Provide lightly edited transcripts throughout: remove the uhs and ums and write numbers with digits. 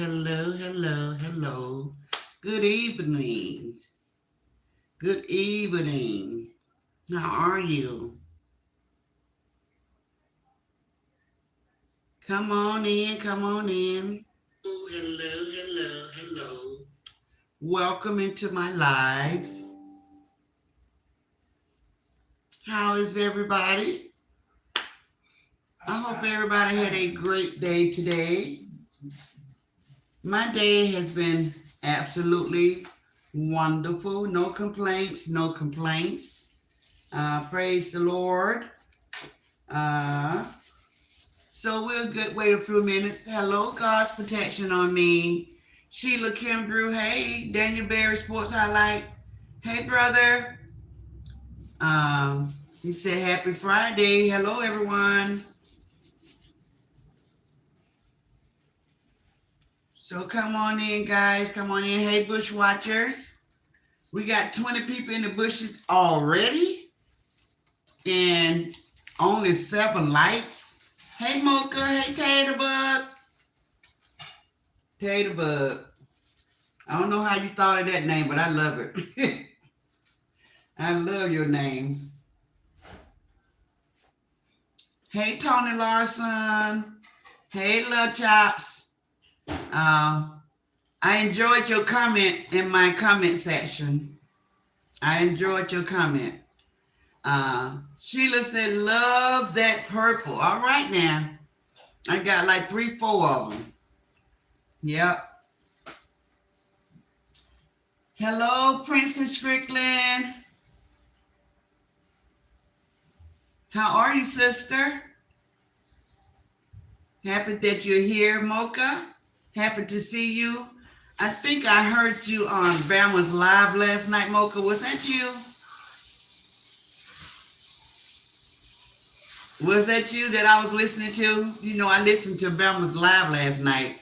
hello, hello, hello. Good evening. Good evening. How are you? Come on in, come on in. Oh, hello, hello, hello. Welcome into my live. How is everybody? I hope everybody had a great day today. My day has been absolutely wonderful. No complaints, no complaints. Praise the Lord. Uh, so we'll wait a few minutes. Hello, God's protection on me. Sheila Kimbrew, hey. Daniel Berry Sports Highlight, hey, brother. He said happy Friday. Hello, everyone. So come on in, guys. Come on in. Hey, Bush Watchers. We got 20 people in the bushes already and only 7 likes. Hey, Mocha. Hey, Taterbug. Taterbug. I don't know how you thought of that name, but I love it. I love your name. Hey, Tony Larson. Hey, Love Chops. I enjoyed your comment in my comment section. I enjoyed your comment. Sheila said, love that purple. All right now. I got like 3, 4 of them. Yep. Hello, Princess Strickland. How are you, sister? Happy that you're here, Mocha. Happy to see you. I think I heard you on Bama's Live last night, Mocha. Was that you? Was that you that I was listening to? You know, I listened to Bama's Live last night.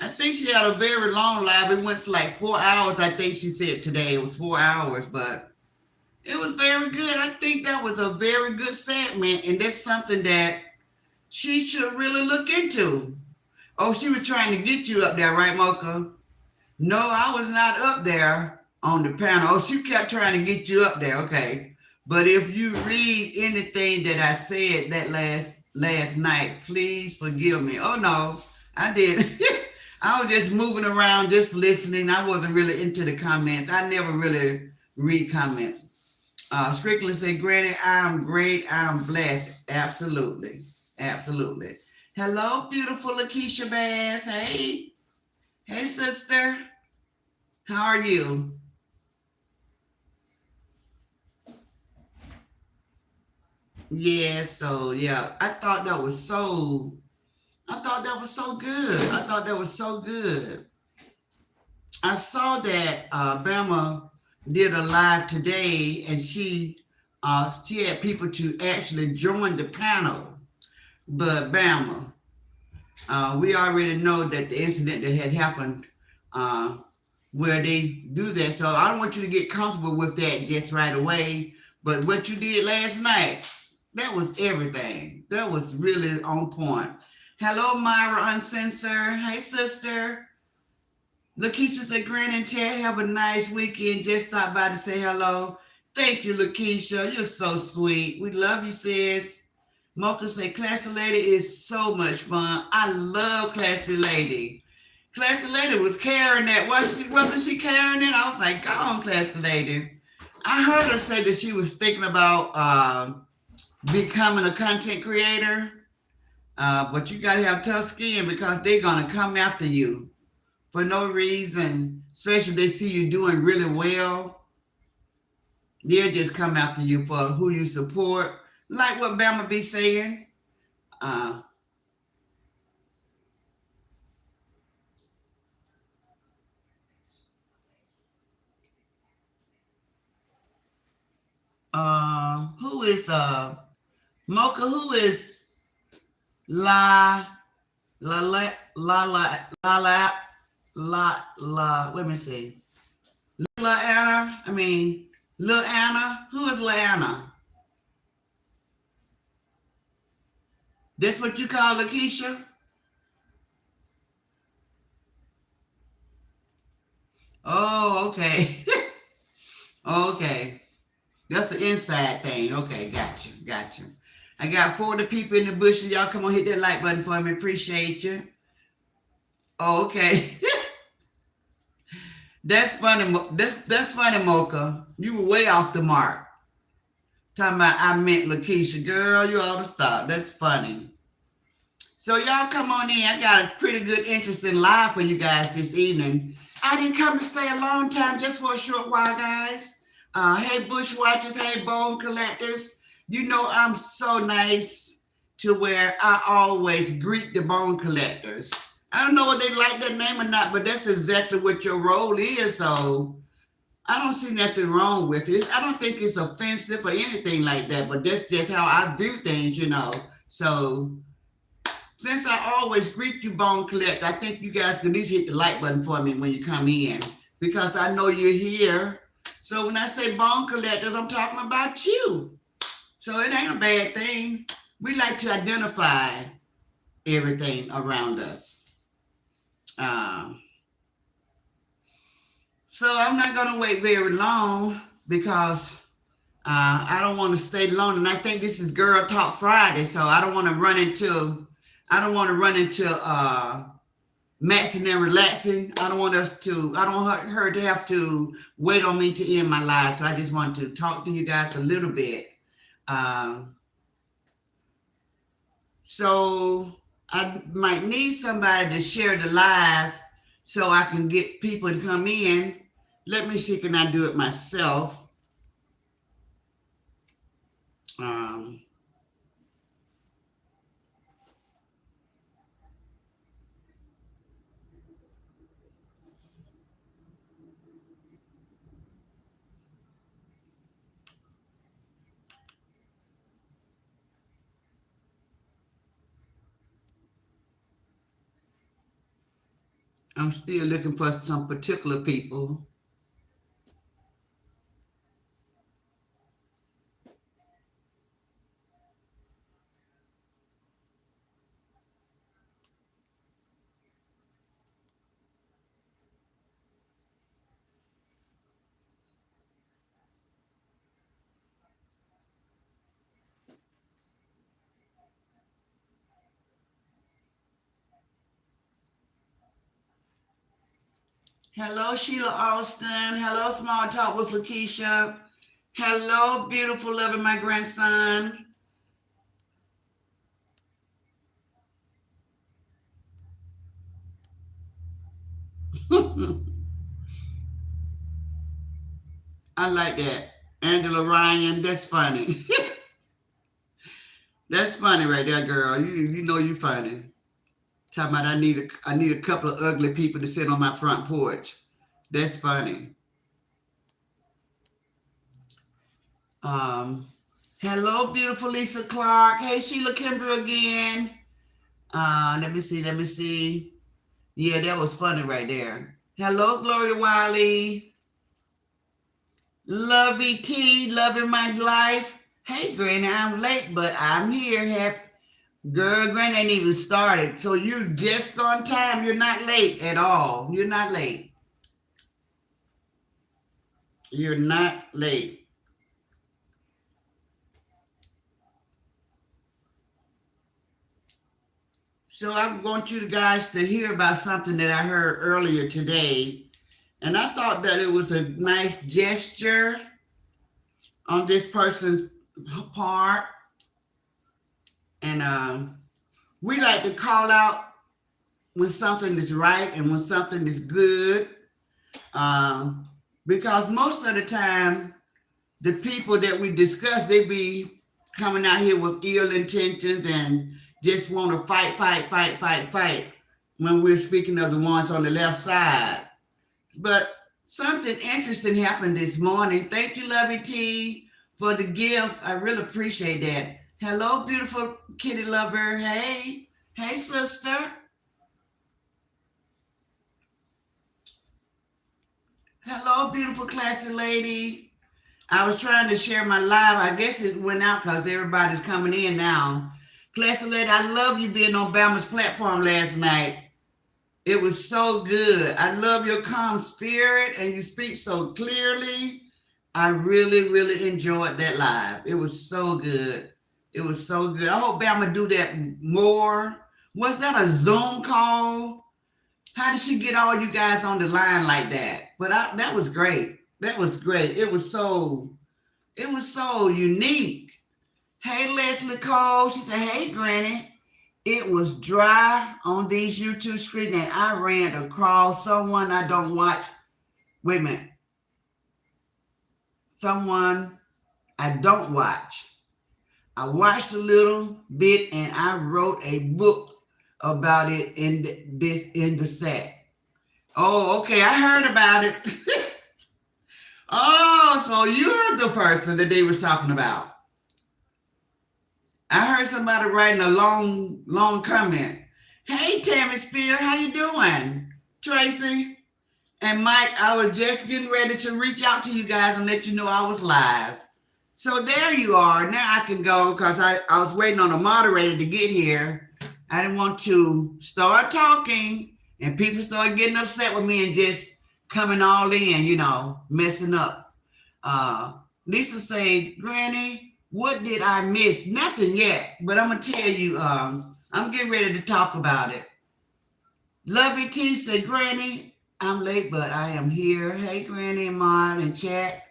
I think she had a very long live. It went for like 4 hours, I think she said today. It was 4 hours, but it was very good. I think that was a very good segment, and that's something that she should really look into. Oh, she was trying to get you up there, right, Mocha? No, I was not up there on the panel. Oh, she kept trying to get you up there. Okay. But if you read anything that I said that last night, please forgive me. Oh, no, I did. I was just moving around, just listening. I wasn't really into the comments. I never really read comments. Strickland said, Granny, I'm great. I'm blessed. Absolutely. Absolutely. Hello, beautiful Lakeisha Bass. Hey. Hey, sister. How are you? Yeah, so yeah, I thought that was so good. I thought that was so good. I saw that Bama did a live today, and she had people to actually join the panel. But Bama, we already know that the incident that had happened uh, where they do that. So I don't want you to get comfortable with that just right away. But what you did last night, that was everything. That was really on point. Hello, Myra Uncensored. Hey, sister. Lakeisha said, Grand and Chad, have a nice weekend. Just stopped by to say hello. Thank you, Lakeisha. You're so sweet. We love you, sis. Mocha said, Classy Lady is so much fun. I love Classy Lady. Classy Lady was carrying that. Wasn't she carrying it? I was like, go on, Classy Lady. I heard her say that she was thinking about becoming a content creator. But you got to have tough skin because they're going to come after you for no reason, especially if they see you doing really well. They'll just come after you for who you support, like what Bama be saying. Who is Mocha? Who is La La La La La La La La? Let me see. La Anna. I mean, Lil Anna. Who is La Anna? That's what you call Lakeisha? Oh, okay. Okay. That's the inside thing. Okay, gotcha, gotcha. I got 40 people in the bushes. Y'all come on, hit that like button for me. Appreciate you. Oh, okay. That's funny. That's funny, Mocha. You were way off the mark. Talking about I meant Lakeisha. Girl, you ought to stop. That's funny. So y'all come on in. I got a pretty good interesting live for you guys this evening. I didn't come to stay a long time, just for a short while, guys. Hey, bushwatchers. Hey, bone collectors. You know I'm so nice to where I always greet the bone collectors. I don't know whether they like that name or not, but that's exactly what your role is. So I don't see nothing wrong with it. I don't think it's offensive or anything like that, but that's just how I do things. So since I always greet you, Bone Collect, I think you guys can at least hit the like button for me when you come in because I know you're here. So when I say Bone Collectors, I'm talking about you. So it ain't a bad thing. We like to identify everything around us. So I'm not going to wait very long because I don't want to stay long. And I think this is Girl Talk Friday, so I don't want to run into maxing and relaxing. I don't want her to have to wait on me to end my live. So I just want to talk to you guys a little bit. So I might need somebody to share the live so I can get people to come in. Let me see, can I do it myself? I'm still looking for some particular people. Hello, Sheila Austin. Hello, Small Talk with Lakeisha. Hello, beautiful, loving my grandson. I like that. Angela Ryan, that's funny. That's funny right there, girl. You know you funny. Talking about I need a couple of ugly people to sit on my front porch. That's funny. Hello, beautiful Lisa Clark. Hey, Sheila Kimber again. Let me see. Yeah, that was funny right there. Hello, Gloria Wiley. Lovey T, loving my life. Hey, Granny, I'm late, but I'm here. Girl, Granny ain't even started. So you're just on time. You're not late at all. You're not late. You're not late. So I want you guys to hear about something that I heard earlier today. And I thought that it was a nice gesture on this person's part. And we like to call out when something is right and when something is good. Because most of the time, the people that we discuss, they be coming out here with ill intentions and just want to fight when we're speaking of the ones on the left side. But something interesting happened this morning. Thank you, Lovey T, for the gift. I really appreciate that. Hello, beautiful kitty lover. Hey, sister. Hello, beautiful classy lady. I was trying to share my live. I guess it went out because everybody's coming in now. Classy lady, I love you being on Bama's platform last night. It was so good. I love your calm spirit and you speak so clearly. I really, really enjoyed that live. It was so good. It was so good. I hope Bama do that more. Was that a Zoom call? How did she get all you guys on the line like that? But that was great. That was great. It was so unique. Hey, Leslie Cole. She said, hey, Granny. It was dry on these YouTube screens and I ran across someone I don't watch. Wait a minute. Someone I don't watch. I watched a little bit and I wrote a book about it in the set. Oh, okay. I heard about it. Oh, so you're the person that they was talking about. I heard somebody writing a long comment. Hey, Tammy Spear, how you doing? Tracy and Mike, I was just getting ready to reach out to you guys and let you know I was live. So there you are. Now I can go because I was waiting on a moderator to get here. I didn't want to start talking and people start getting upset with me and just coming all in, messing up. Lisa said, Granny, what did I miss? Nothing yet, but I'm going to tell you, I'm getting ready to talk about it. Lovey T said, Granny, I'm late, but I am here. Hey, Granny and Mon and chat.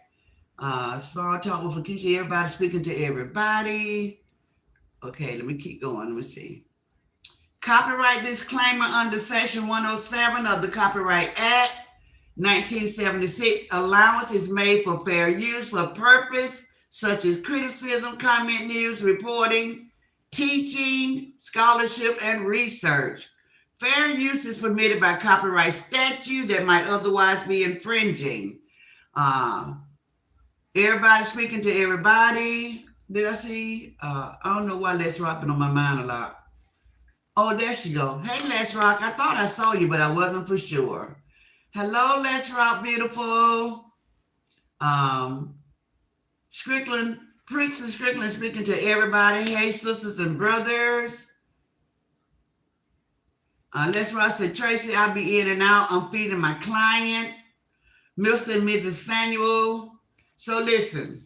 Small talk with Lakeisha. Everybody speaking to everybody. Okay, let me keep going. Let me see. Copyright disclaimer under Section 107 of the Copyright Act, 1976. Allowance is made for fair use for purpose such as criticism, comment, news, reporting, teaching, scholarship, and research. Fair use is permitted by copyright statute that might otherwise be infringing. Everybody speaking to everybody. Did I see? I don't know why Les Rock been on my mind a lot. Oh, there she go. Hey, Les Rock. I thought I saw you, but I wasn't for sure. Hello, Les Rock, beautiful. Strickland, Prince and Strickland speaking to everybody. Hey, sisters and brothers. Les Rock said, Tracy, I'll be in and out. I'm feeding my client. Mr. and Mrs. Samuel. So listen.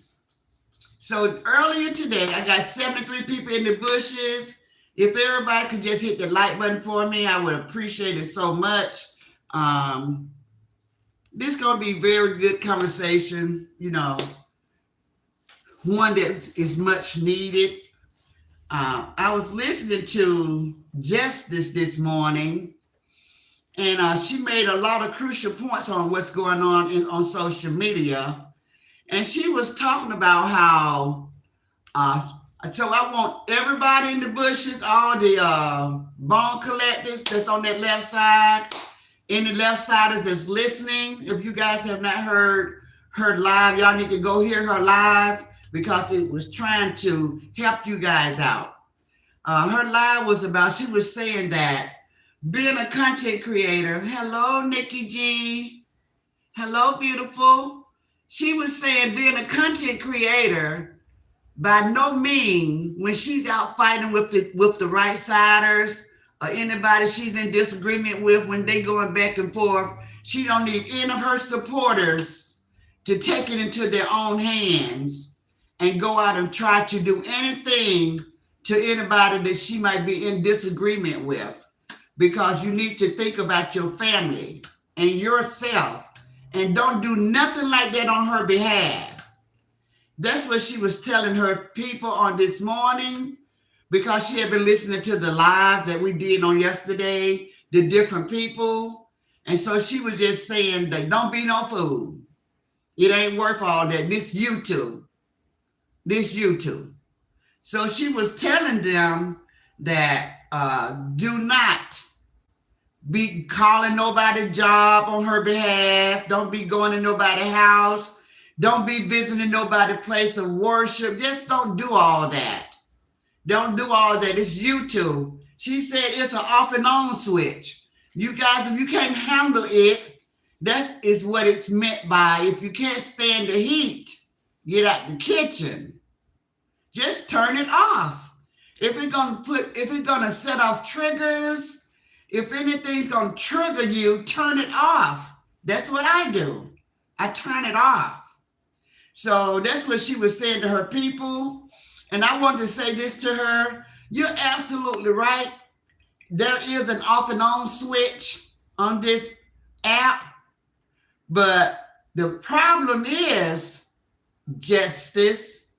So earlier today, I got 73 people in the bushes. If everybody could just hit the like button for me, I would appreciate it so much. This is going to be very good conversation, one that is much needed. I was listening to Justice this morning, and she made a lot of crucial points on what's going on social media. And she was talking about how, so I want everybody in the bushes, all the bone collectors that's on that left side, any left siders that's listening. If you guys have not heard her live, y'all need to go hear her live because it was trying to help you guys out. Her live was about, she was saying that being a content creator, hello, Nikki G. Hello, beautiful. She was saying being a content creator, by no means, when she's out fighting with the right siders or anybody she's in disagreement with, when they going back and forth, she don't need any of her supporters to take it into their own hands and go out and try to do anything to anybody that she might be in disagreement with, because you need to think about your family and yourself and don't do nothing like that on her behalf. That's what she was telling her people on this morning, because she had been listening to the live that we did on yesterday, the different people. And so she was just saying that don't be no fool. It ain't worth all that. This YouTube. So she was telling them that do not be calling nobody job on her behalf. Don't be going to nobody's house. Don't be visiting nobody's place of worship. Just don't do all that. Don't do all that. It's YouTube. She said it's an off and on switch. You guys, if you can't handle it, that is what it's meant by. If you can't stand the heat, get out the kitchen. Just turn it off. If it's gonna set off triggers, if anything's going to trigger you, turn it off. That's what I do. I turn it off. So that's what she was saying to her people. And I want to say this to her. You're absolutely right. There is an off and on switch on this app. But the problem is, Justice,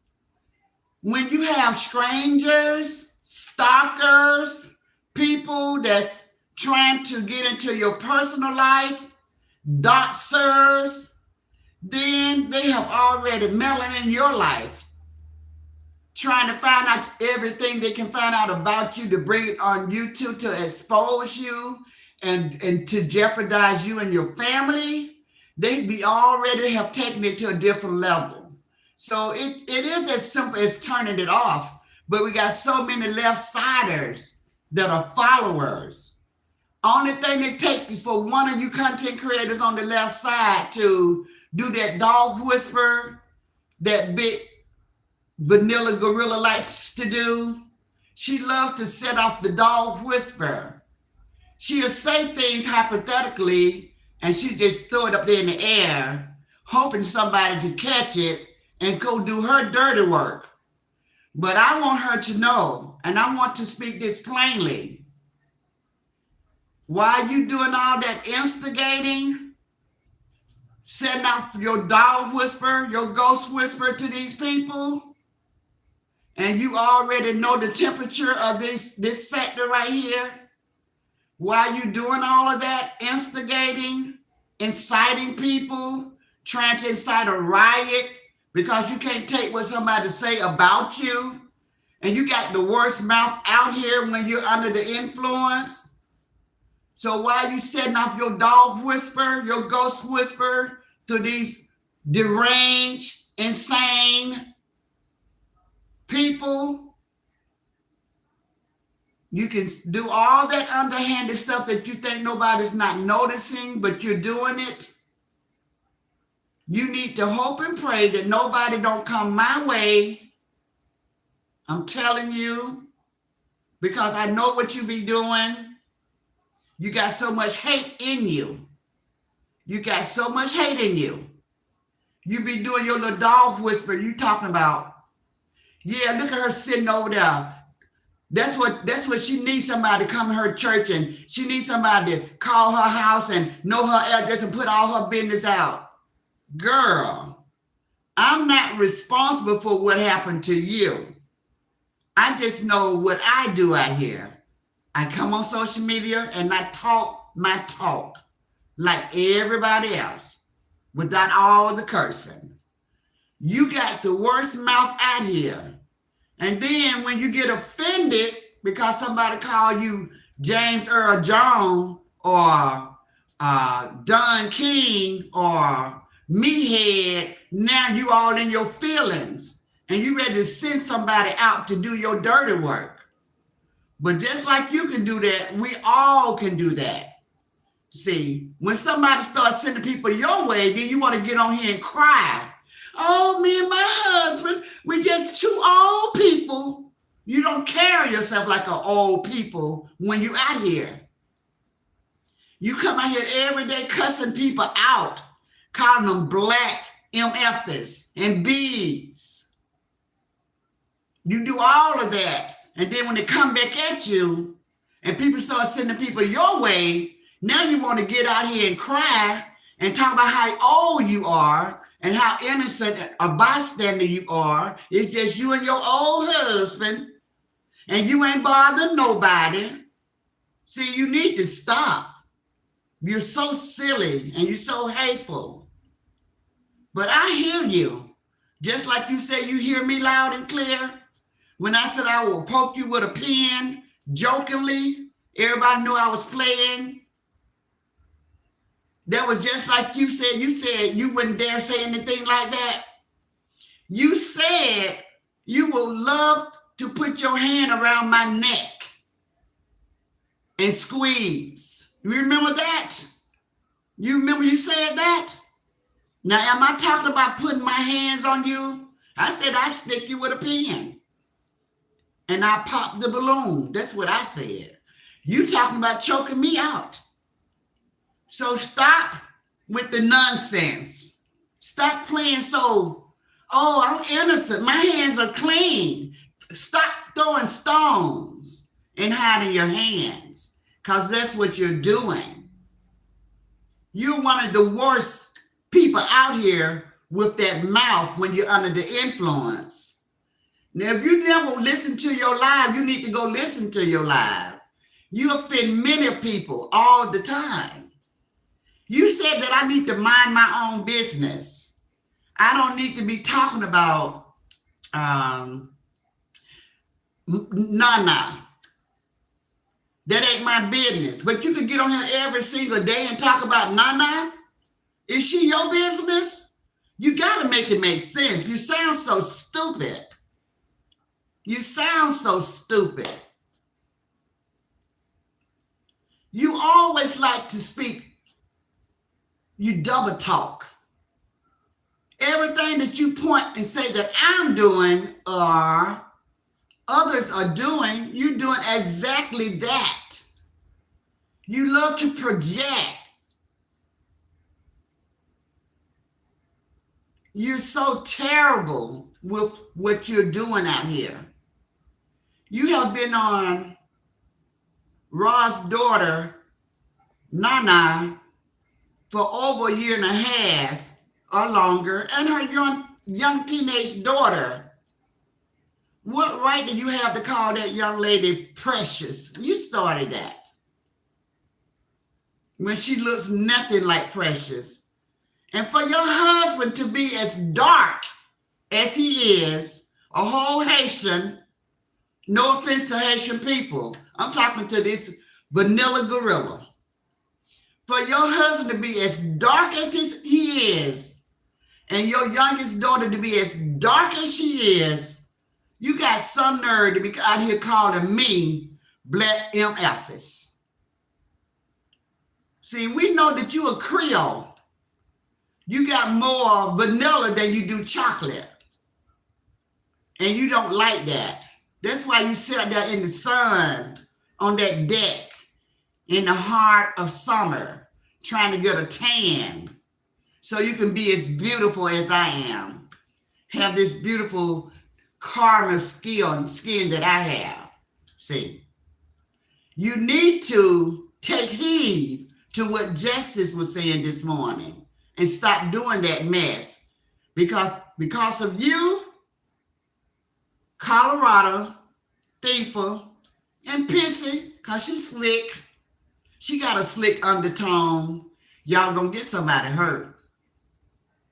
when you have strangers, stalkers, people that's trying to get into your personal life, doxers, then they have already meddled in your life, trying to find out everything they can find out about you to bring it on YouTube to expose you and to jeopardize you and your family. They be already have taken it to a different level. So it is as simple as turning it off. But we got so many left-siders that are followers. Only thing it takes is for one of you content creators on the left side to do that dog whisper that big vanilla gorilla likes to do. She loves to set off the dog whisper. She'll say things hypothetically and she just throw it up there in the air, hoping somebody to catch it and go do her dirty work. But I want her to know, and I want to speak this plainly. Why you doing all that instigating, setting off your dog whisper, your ghost whisper to these people, and you already know the temperature of this sector right here? Why you doing all of that instigating, inciting people, trying to incite a riot because you can't take what somebody say about you, and you got the worst mouth out here when you're under the influence? So why are you setting off your dog whisper, your ghost whisper to these deranged, insane people? You can do all that underhanded stuff that you think nobody's not noticing, but you're doing it. You need to hope and pray that nobody don't come my way. I'm telling you, because I know what you be doing. You got so much hate in you. You got so much hate in you. You be doing your little dog whisper you talking about. Yeah, look at her sitting over there. That's what she needs, somebody to come to her church, and she needs somebody to call her house and know her address and put all her business out. Girl, I'm not responsible for what happened to you. I just know what I do out here. I come on social media and I talk my talk like everybody else without all the cursing. You got the worst mouth out here. And then when you get offended because somebody call you James Earl Jones or Don King or Meathead, now you all in your feelings and you ready to send somebody out to do your dirty work. But just like you can do that, we all can do that. See, when somebody starts sending people your way, then you want to get on here and cry. Oh, me and my husband, we just two old people. You don't carry yourself like an old people when you out here. You come out here every day cussing people out, calling them black MFs and Bs. You do all of that. And then when they come back at you and people start sending people your way, now you want to get out here and cry and talk about how old you are and how innocent a bystander you are. It's just you and your old husband, and you ain't bothering nobody. See, you need to stop. You're so silly and you're so hateful. But I hear you. Just like you said, you hear me loud and clear. When I said I will poke you with a pen, jokingly, everybody knew I was playing. That was just like you said. You said you wouldn't dare say anything like that. You said you would love to put your hand around my neck and squeeze. You remember that? You remember you said that? Now, am I talking about putting my hands on you? I said I stick you with a pen and I pop the balloon. That's what I said. You talking about choking me out. So stop with the nonsense. Stop playing so, oh, I'm innocent. My hands are clean. Stop throwing stones and hiding your hands, because that's what you're doing. You're one of the worst people out here with that mouth when you're under the influence. Now, if you never listen to your live, you need to go listen to your live. You offend many people all the time. You said that I need to mind my own business. I don't need to be talking about Nana. That ain't my business. But you could get on here every single day and talk about Nana. Is she your business? You got to make it make sense. You sound so stupid. You sound so stupid. You always like to speak. You double talk. Everything that you point and say that I'm doing or others are doing, you're doing exactly that. You love to project. You're so terrible with what you're doing out here. You have been on Ra's daughter, Nana, for over a year and a half or longer, and her young teenage daughter. What right do you have to call that young lady precious? You started that. When she looks nothing like precious. And for your husband to be as dark as he is, a whole Haitian, no offense to Haitian people, I'm talking to this vanilla gorilla. For your husband to be as dark as he is, and your youngest daughter to be as dark as she is, you got some nerve to be out here calling me Black MFs. See, we know that you a Creole. You got more vanilla than you do chocolate. And you don't like that. That's why you sit out there in the sun on that deck in the heart of summer trying to get a tan so you can be as beautiful as I am. Have this beautiful caramel skin that I have. See, you need to take heed to what Justice was saying this morning and stop doing that mess. Because of you, Colorado, Thieful, and Pissy, because she's slick. She got a slick undertone. Y'all gonna get somebody hurt.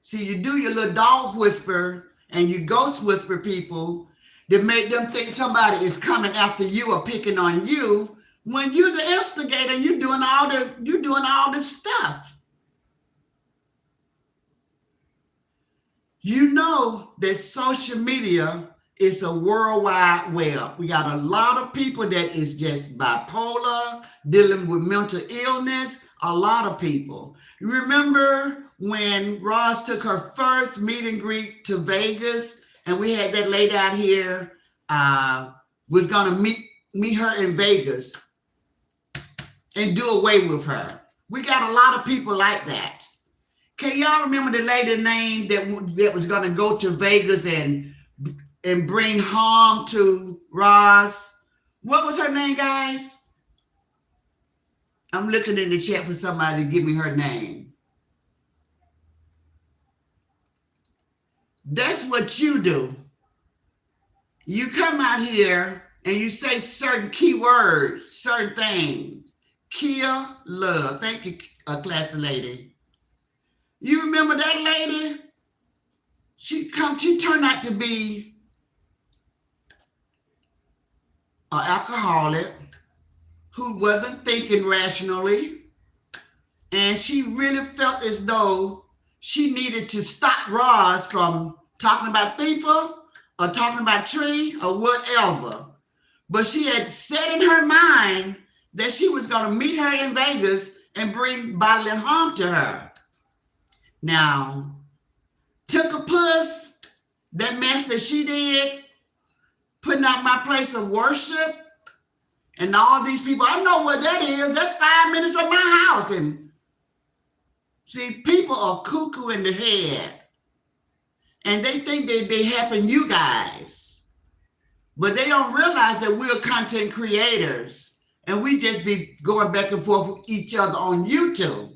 See, you do your little dog whisper and you ghost whisper people that make them think somebody is coming after you or picking on you when you're the instigator and you're doing all the stuff. You know that social media is a worldwide web. We got a lot of people that is just bipolar, dealing with mental illness, a lot of people. You remember when Roz took her first meet and greet to Vegas, and we had that lady out here, was gonna meet her in Vegas and do away with her. We got a lot of people like that. Can y'all remember the lady name that was gonna go to Vegas and bring harm to Roz? What was her name, guys? I'm looking in the chat for somebody to give me her name. That's what you do. You come out here and you say certain keywords, certain things. Kill love. Thank you, classy lady. You remember that lady? She turned out to be an alcoholic who wasn't thinking rationally, and she really felt as though she needed to stop Roz from talking about Thieful or talking about Tree or whatever. But she had set in her mind that she was going to meet her in Vegas and bring bodily harm to her. Now, took a puss, that mess that she did, putting out my place of worship, And all these people, I know what that is. That's 5 minutes from my house. And see, people are cuckoo in the head. And they think they helping you guys. But they don't realize that we're content creators. And we just be going back and forth with each other on YouTube.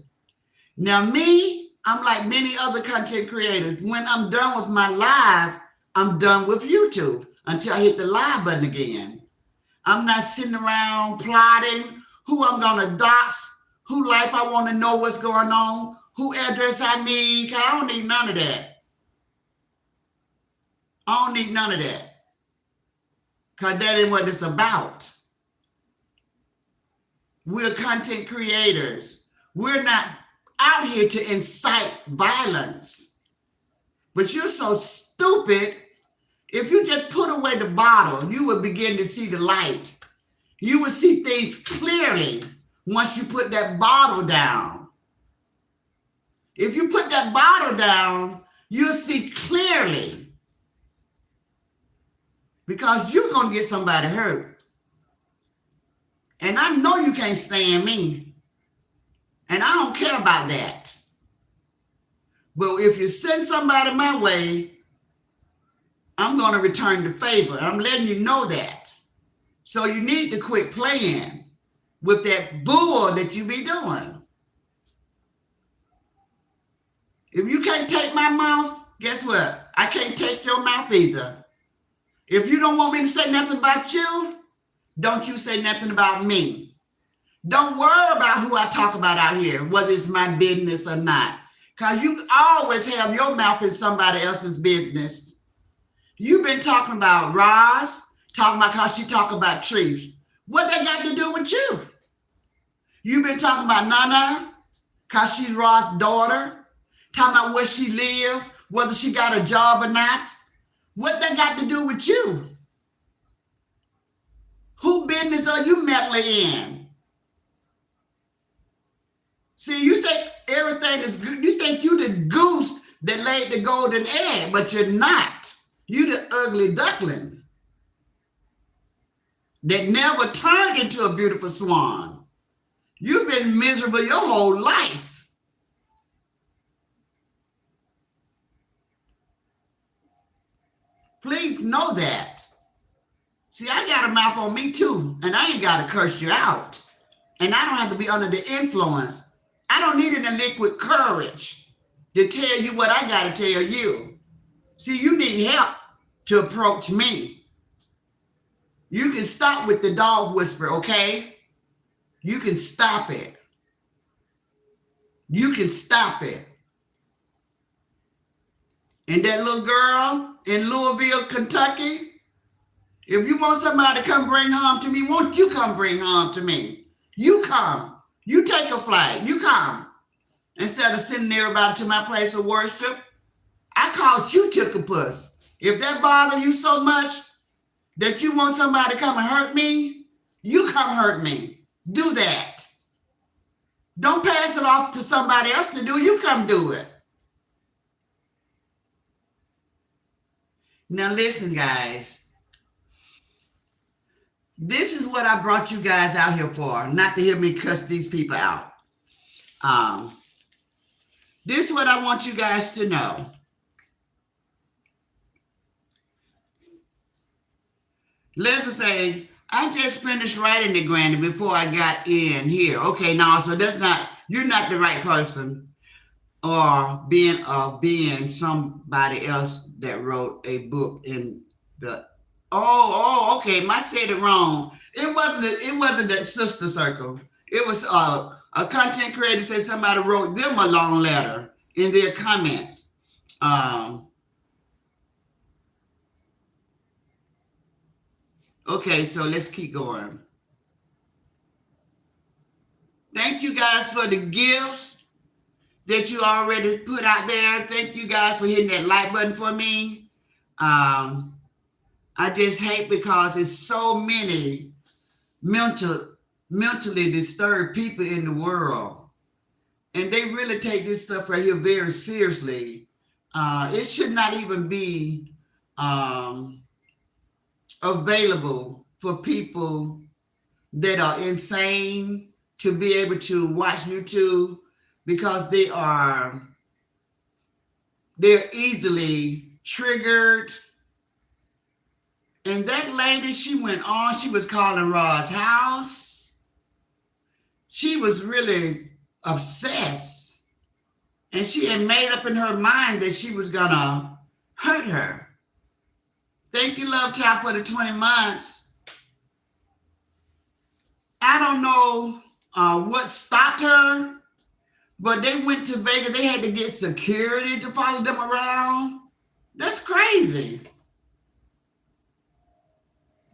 Now me, I'm like many other content creators. When I'm done with my live, I'm done with YouTube until I hit the live button again. I'm not sitting around plotting who I'm going to dox, who life I want to know what's going on, who address I need. I don't need none of that. I don't need none of that. Because that ain't what it's about. We're content creators. We're not out here to incite violence. But you're so stupid. If you just put away the bottle, you will begin to see the light. You will see things clearly once you put that bottle down. If you put that bottle down, you'll see clearly. Because you're going to get somebody hurt. And I know you can't stand me. And I don't care about that. But if you send somebody my way, I'm going to return the favor. I'm letting you know that. So you need to quit playing with that bull that you be doing. If you can't take my mouth, guess what? I can't take your mouth either. If you don't want me to say nothing about you, don't you say nothing about me. Don't worry about who I talk about out here, whether it's my business or not. Because you always have your mouth in somebody else's business. You've been talking about Roz, talking about how she talk about trees. What they got to do with you? You've been talking about Nana, because she's Roz's daughter, talking about where she live, whether she got a job or not. What they got to do with you? Who business are you meddling in? See, you think everything is good. You think you the goose that laid the golden egg, but you're not. You the ugly duckling that never turned into a beautiful swan. You've been miserable your whole life. Please know that. See, I got a mouth on me too, and I ain't got to curse you out. And I don't have to be under the influence. I don't need an liquid courage to tell you what I got to tell you. See, you need help to approach me. You can stop with the dog whisper, okay? You can stop it. You can stop it. And that little girl in Louisville, Kentucky, if you want somebody to come bring harm to me, won't you come bring harm to me? You come. You take a flight. You come. Instead of sending everybody to my place of worship, I called you Tickapus. If that bothers you so much that you want somebody to come and hurt me, you come hurt me. Do that. Don't pass it off to somebody else to do. You come do it. Now listen, guys. This is what I brought you guys out here for, not to hear me cuss these people out. This is what I want you guys to know. Let's just say I just finished writing the granny before I got in here. Okay, now so that's not, you're not the right person, or being somebody else that wrote a book in the okay. I said it wrong. It wasn't that sister circle. It was a content creator said somebody wrote them a long letter in their comments. Okay, so let's keep going. Thank you guys for the gifts that you already put out there. Thank you guys for hitting that like button for me. I just hate because it's so many mentally disturbed people in the world. And they really take this stuff right here very seriously. It should not even be available for people that are insane to be able to watch YouTube because they're easily triggered. And that lady, she went on, she was calling Rod's house. She was really obsessed. And she had made up in her mind that she was gonna hurt her. Thank you, Love Child, for the 20 months. I don't know what stopped her, but they went to Vegas. They had to get security to follow them around. That's crazy.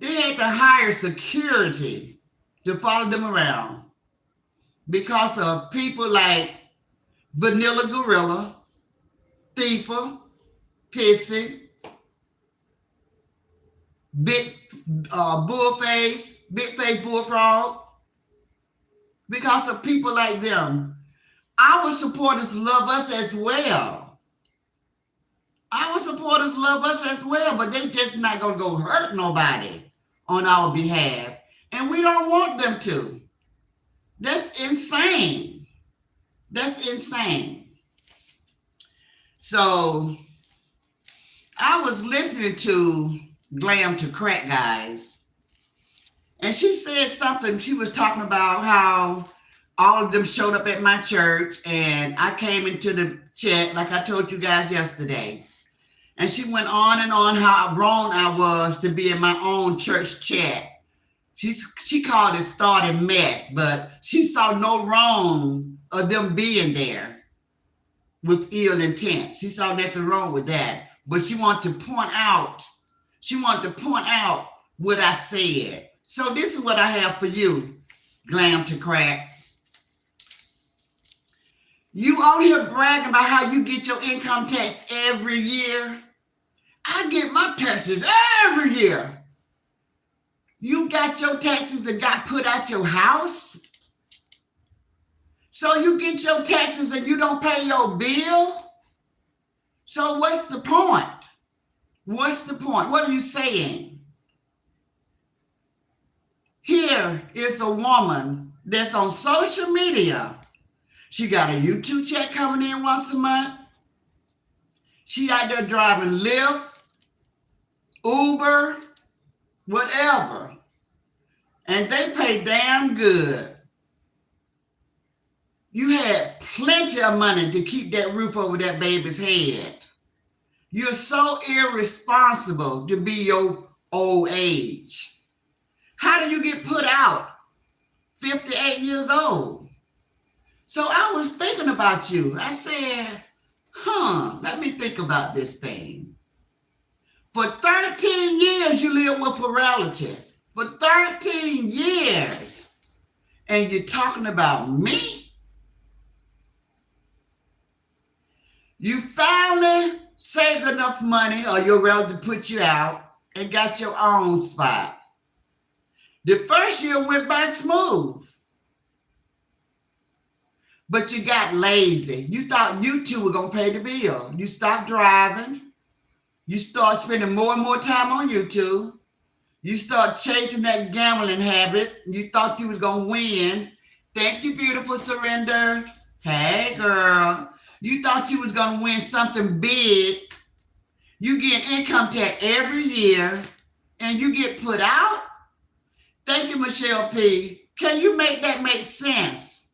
They had to hire security to follow them around because of people like Vanilla Gorilla, Thiefa, Pissy, Big Bullface, Big Face Bullfrog. Because of people like them. Our supporters love us as well. Our supporters love us as well, but they just not going to go hurt nobody on our behalf. And we don't want them to. That's insane. That's insane. So I was listening to Glam to Crack, guys. And she said something. She was talking about how all of them showed up at my church. And I came into the chat like I told you guys yesterday. And she went on and on how wrong I was to be in my own church chat. She called it starting mess, but she saw no wrong of them being there with ill intent. She saw nothing wrong with that. But she wanted to point out what I said. So this is what I have for you, Glam to Crack. You out here bragging about how you get your income tax every year. I get my taxes every year. You got your taxes that got put out your house. So you get your taxes and you don't pay your bill. So what's the point? What's the point? What are you saying? Here is a woman that's on social media. She got a YouTube check coming in once a month. She out there driving Lyft, Uber, whatever. And they pay damn good. You had plenty of money to keep that roof over that baby's head. You're so irresponsible to be your old age. How did you get put out? 58 years old. So I was thinking about you. I said, let me think about this thing. For 13 years, you lived with a relative. For 13 years. And you're talking about me? You finally saved enough money or your relative put you out and got your own spot. The first year went by smooth. But you got lazy. You thought you two were going to pay the bill. You stopped driving. You start spending more and more time on YouTube. You start chasing that gambling habit. You thought you was going to win. Thank you, beautiful Surrender. Hey, girl. You thought you was going to win something big. You get income tax every year and you get put out. Thank you, Michelle P. Can you make that make sense?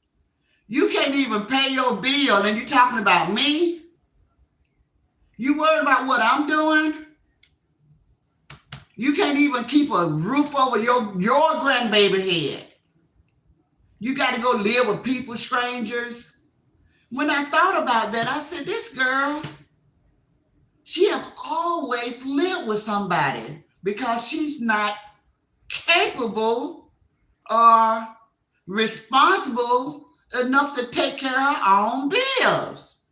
You can't even pay your bill and you're talking about me? You worried about what I'm doing? You can't even keep a roof over your grandbaby head. You got to go live with people, strangers. When I thought about that, I said, this girl, she have always lived with somebody because she's not capable or responsible enough to take care of her own bills.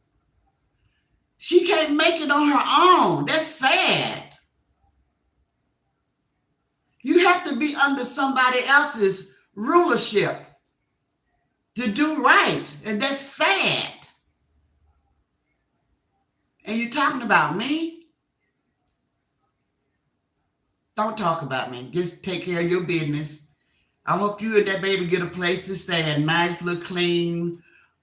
She can't make it on her own. That's sad. You have to be under somebody else's rulership to do right. And that's sad. And you're talking about me? Don't talk about me. Just take care of your business. I hope you and that baby get a place to stay, a nice little clean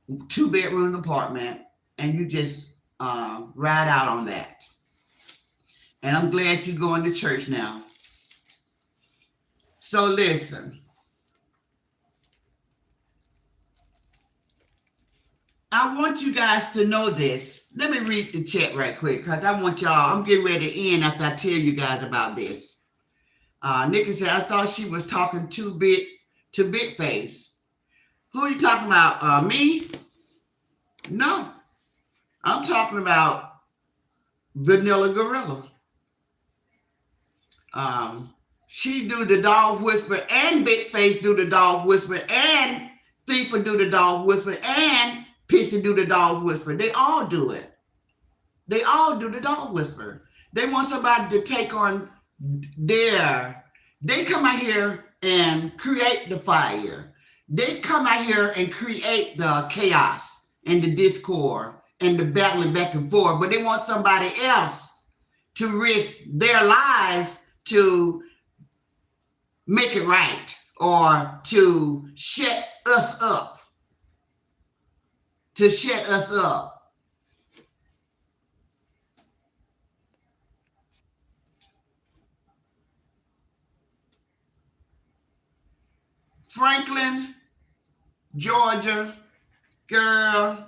2-bedroom apartment, and you just ride out on that. And I'm glad you're going to church now. So listen, I want you guys to know this. Let me read the chat right quick because I want y'all, I'm getting ready to end after I tell you guys about this. Nikki said, I thought she was talking to Big Face. Who are you talking about? Me? No. I'm talking about Vanilla Gorilla. She do the dog whisper, and Big Face do the dog whisper, and Thiefer do the dog whisper, and Pissy do the dog whisper. They all do it. They all do the dog whisper. They want somebody to take on they come out here and create the fire. They come out here and create the chaos and the discord and the battling back and forth, but they want somebody else to risk their lives to make it right or to shut us up. To shut us up. Franklin, Georgia, girl,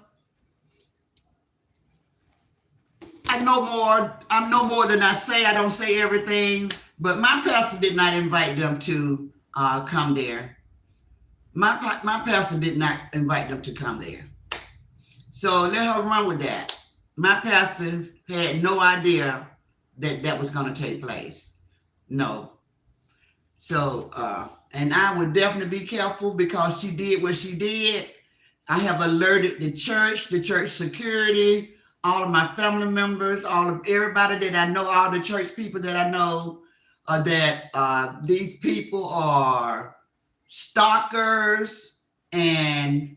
I know more than I say. I don't say everything, but my pastor did not invite them to come there. My pastor did not invite them to come there. So let her run with that. My pastor had no idea that that was going to take place. No. So, and I would definitely be careful because she did what she did. I have alerted the church security, all of my family members, all of everybody that I know, all the church people that I know, that these people are stalkers, and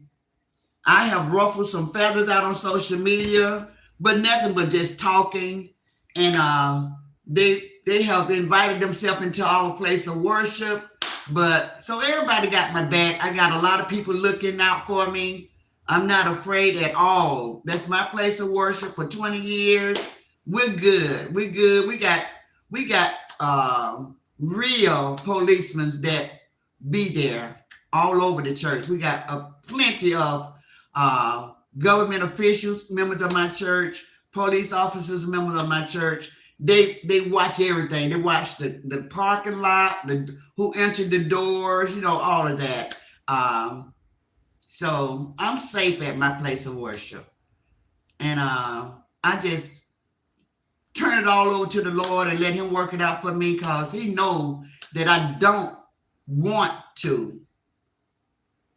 I have ruffled some feathers out on social media, but nothing but just talking. And they have invited themselves into our place of worship. But so everybody got my back. I got a lot of people looking out for me. I'm not afraid at all. That's my place of worship for 20 years. We're good. We're good. We got real policemen that be there all over the church. We got plenty of government officials, members of my church, police officers, members of my church. They watch everything. They watch the parking lot, who entered the doors, all of that. So I'm safe at my place of worship. And I just turn it all over to the Lord and let him work it out for me, because he knows that I don't want to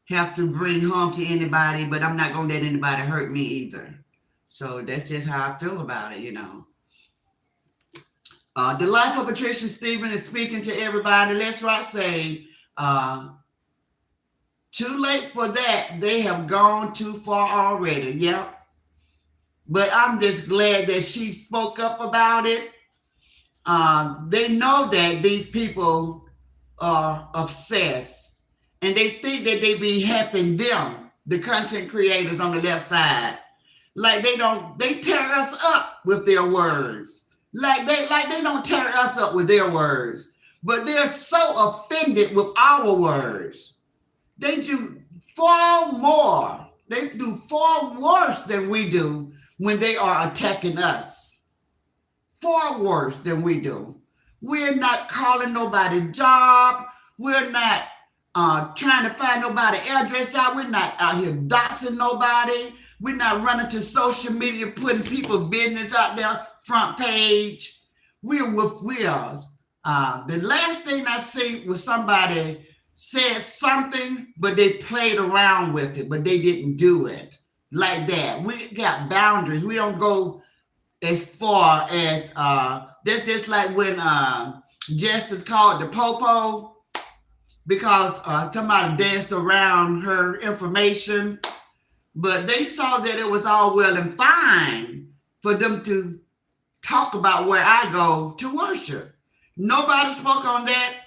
have to bring harm to anybody, but I'm not going to let anybody hurt me either. So that's just how I feel about it, The Life of Patricia Stephen is speaking to everybody. Let's say, too late for that. They have gone too far already. Yep. But I'm just glad that she spoke up about it. They know that these people are obsessed, and they think that they be helping them, the content creators on the left side. Like they tear us up with their words. Like they don't tear us up with their words, but they're so offended with our words. They do far more. They do far worse than we do when they are attacking us. Far worse than we do. We're not calling nobody job. We're not trying to find nobody address out. We're not out here doxing nobody. We're not running to social media, putting people's business out there, front page. We are. The last thing I seen was somebody said something, but they played around with it, but they didn't do it like that. We got boundaries. We don't go as far as that's just like when Justice called the Popo, because somebody danced around her information, but they saw that it was all well and fine for them to talk about where I go to worship. Nobody spoke on that.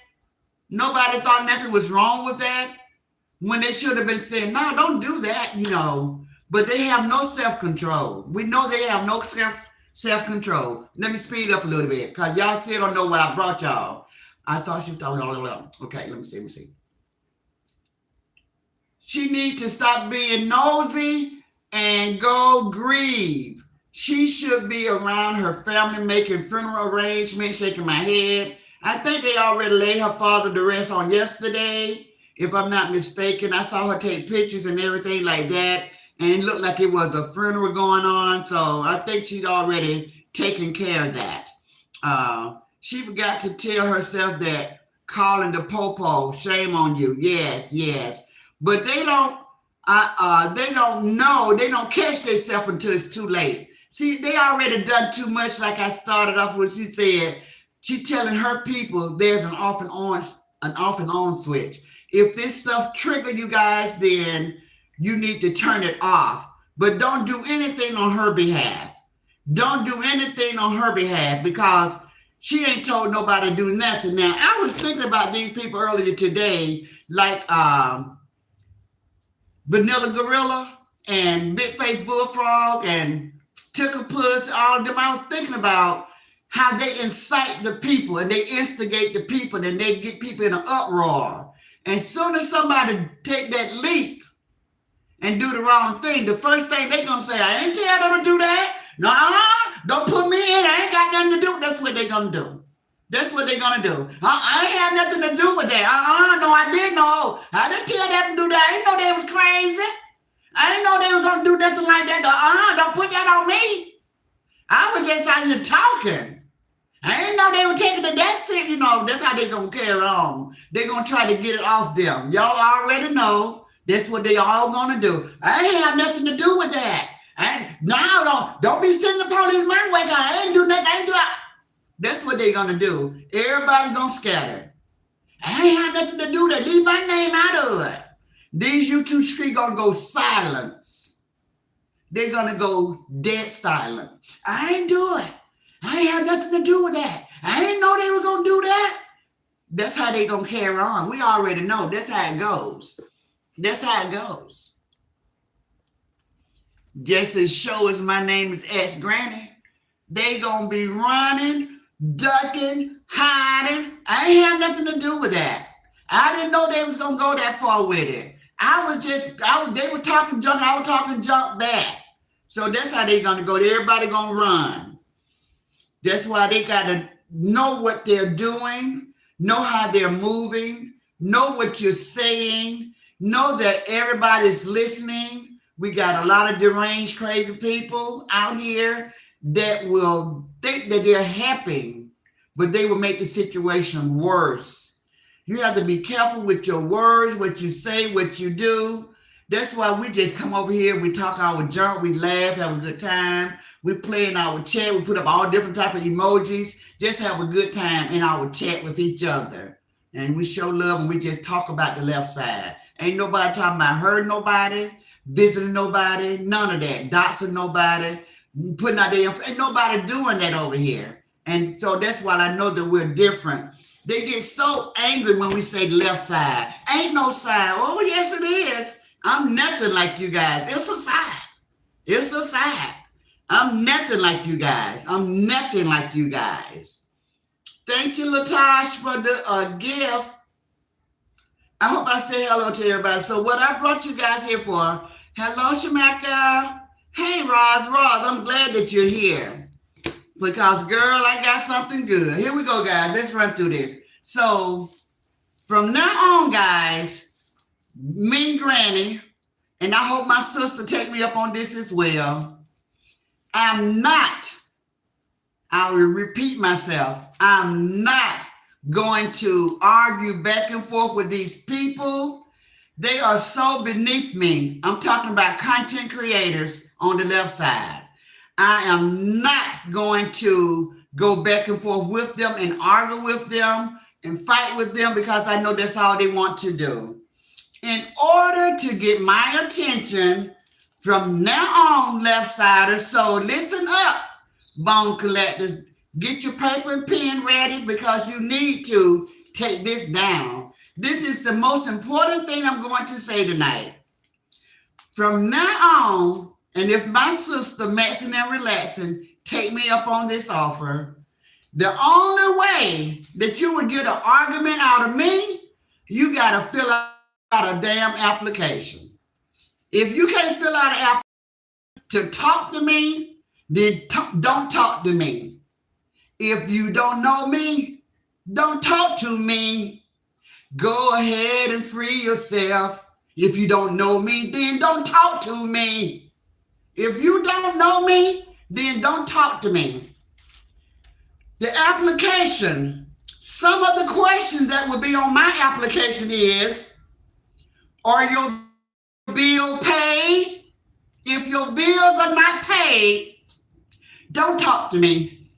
Nobody thought nothing was wrong with that when they should have been saying, no, don't do that, you know. But they have no self-control. We know they have no self-control. Let me speed up a little bit because y'all still don't know what I brought y'all. I thought you thought, okay, let me see. She needs to stop being nosy and go grieve. She should be around her family making funeral arrangements, shaking my head. I think they already laid her father to rest on yesterday, if I'm not mistaken. I saw her take pictures and everything like that, and it looked like it was a funeral going on. So I think she's already taken care of that. She forgot to tell herself that calling the popo, shame on you. Yes. But they don't know, they don't catch themselves until it's too late. See, they already done too much, like I started off with. She said, she telling her people there's an off and on switch. If this stuff trigger you guys, then you need to turn it off. But don't do anything on her behalf. Don't do anything on her behalf because she ain't told nobody to do nothing. Now, I was thinking about these people earlier today, like Vanilla Gorilla and Big Face Bullfrog and Tickle Puss, all of them. I was thinking about how they incite the people and they instigate the people and they get people in an uproar. And soon as somebody take that leap and do the wrong thing, the first thing they gonna say, I ain't tell them to do that. No, don't put me in. I ain't got nothing to do. That's what they gonna do. That's what they're gonna do. I ain't had nothing to do with that. No, I didn't know. I didn't tell them to do that. I didn't know they was crazy. I didn't know they were gonna do nothing like that. Don't put that on me. I was just out here talking. I didn't know they were taking the death sick, you know. That's how they gonna carry on. They're gonna try to get it off them. Y'all already know that's what they all gonna do. I ain't have nothing to do with that. Don't be sending the police my way. I ain't do nothing. I ain't do it. That's what they're gonna do. Everybody's gonna scatter. I ain't have nothing to do with it. Leave my name out of it. These YouTube streets gonna go silence. They're gonna go dead silent. I ain't do it. I ain't have nothing to do with that. I didn't know they were gonna do that. That's how they gonna carry on. We already know. That's how it goes. That's how it goes. Just as sure as my name is X Granny, they gonna be running, ducking, hiding. I ain't have nothing to do with that. I didn't know they was gonna go that far with it. They were talking junk, I was talking junk back. So that's how they gonna go. Everybody gonna run. That's why they gotta know what they're doing, know how they're moving, know what you're saying, know that everybody's listening. We got a lot of deranged, crazy people out here that will think that they're helping, but they will make the situation worse. You have to be careful with your words, what you say, what you do. That's why we just come over here, we talk our junk, we laugh, have a good time. We play in our chat, we put up all different type of emojis, just have a good time in our chat with each other. And we show love and we just talk about the left side. Ain't nobody talking about hurting nobody, visiting nobody, none of that, doxing nobody, putting out their, ain't nobody doing that over here. And so that's why I know that we're different. They get so angry when we say left side. Ain't no side. Oh, yes, it is. I'm nothing like you guys. It's a side. It's a side. I'm nothing like you guys. I'm nothing like you guys. Thank you, Latash, for the gift. I hope I say hello to everybody. So what I brought you guys here for, hello, Shamaka. Hey, Roz, I'm glad that you're here. Because, girl, I got something good. Here we go, guys. Let's run through this. So, from now on, guys, me, Granny, and I hope my sister take me up on this as well. I will repeat myself, I'm not going to argue back and forth with these people. They are so beneath me. I'm talking about content creators on the left side. I am not going to go back and forth with them and argue with them and fight with them because I know that's all they want to do. In order to get my attention from now on, left siders, so listen up, bone collectors. Get your paper and pen ready because you need to take this down. This is the most important thing I'm going to say tonight. From now on, and if my sister, Maxing and Relaxing, take me up on this offer, the only way that you would get an argument out of me, you got to fill out a damn application. If you can't fill out an application to talk to me, then don't talk to me. If you don't know me, don't talk to me. Go ahead and free yourself. If you don't know me, then don't talk to me. If you don't know me, then don't talk to me. The application, some of the questions that will be on my application is, are your bills paid? If your bills are not paid, don't talk to me.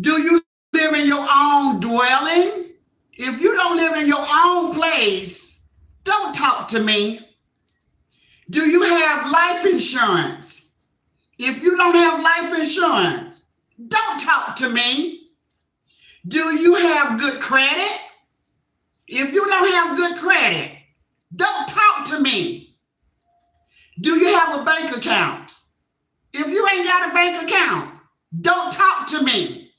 Do you live in your own dwelling? If you don't live in your own place, don't talk to me. Do you have life insurance? If you don't have life insurance, don't talk to me. Do you have good credit? If you don't have good credit, don't talk to me. Do you have a bank account? If you ain't got a bank account, don't talk to me.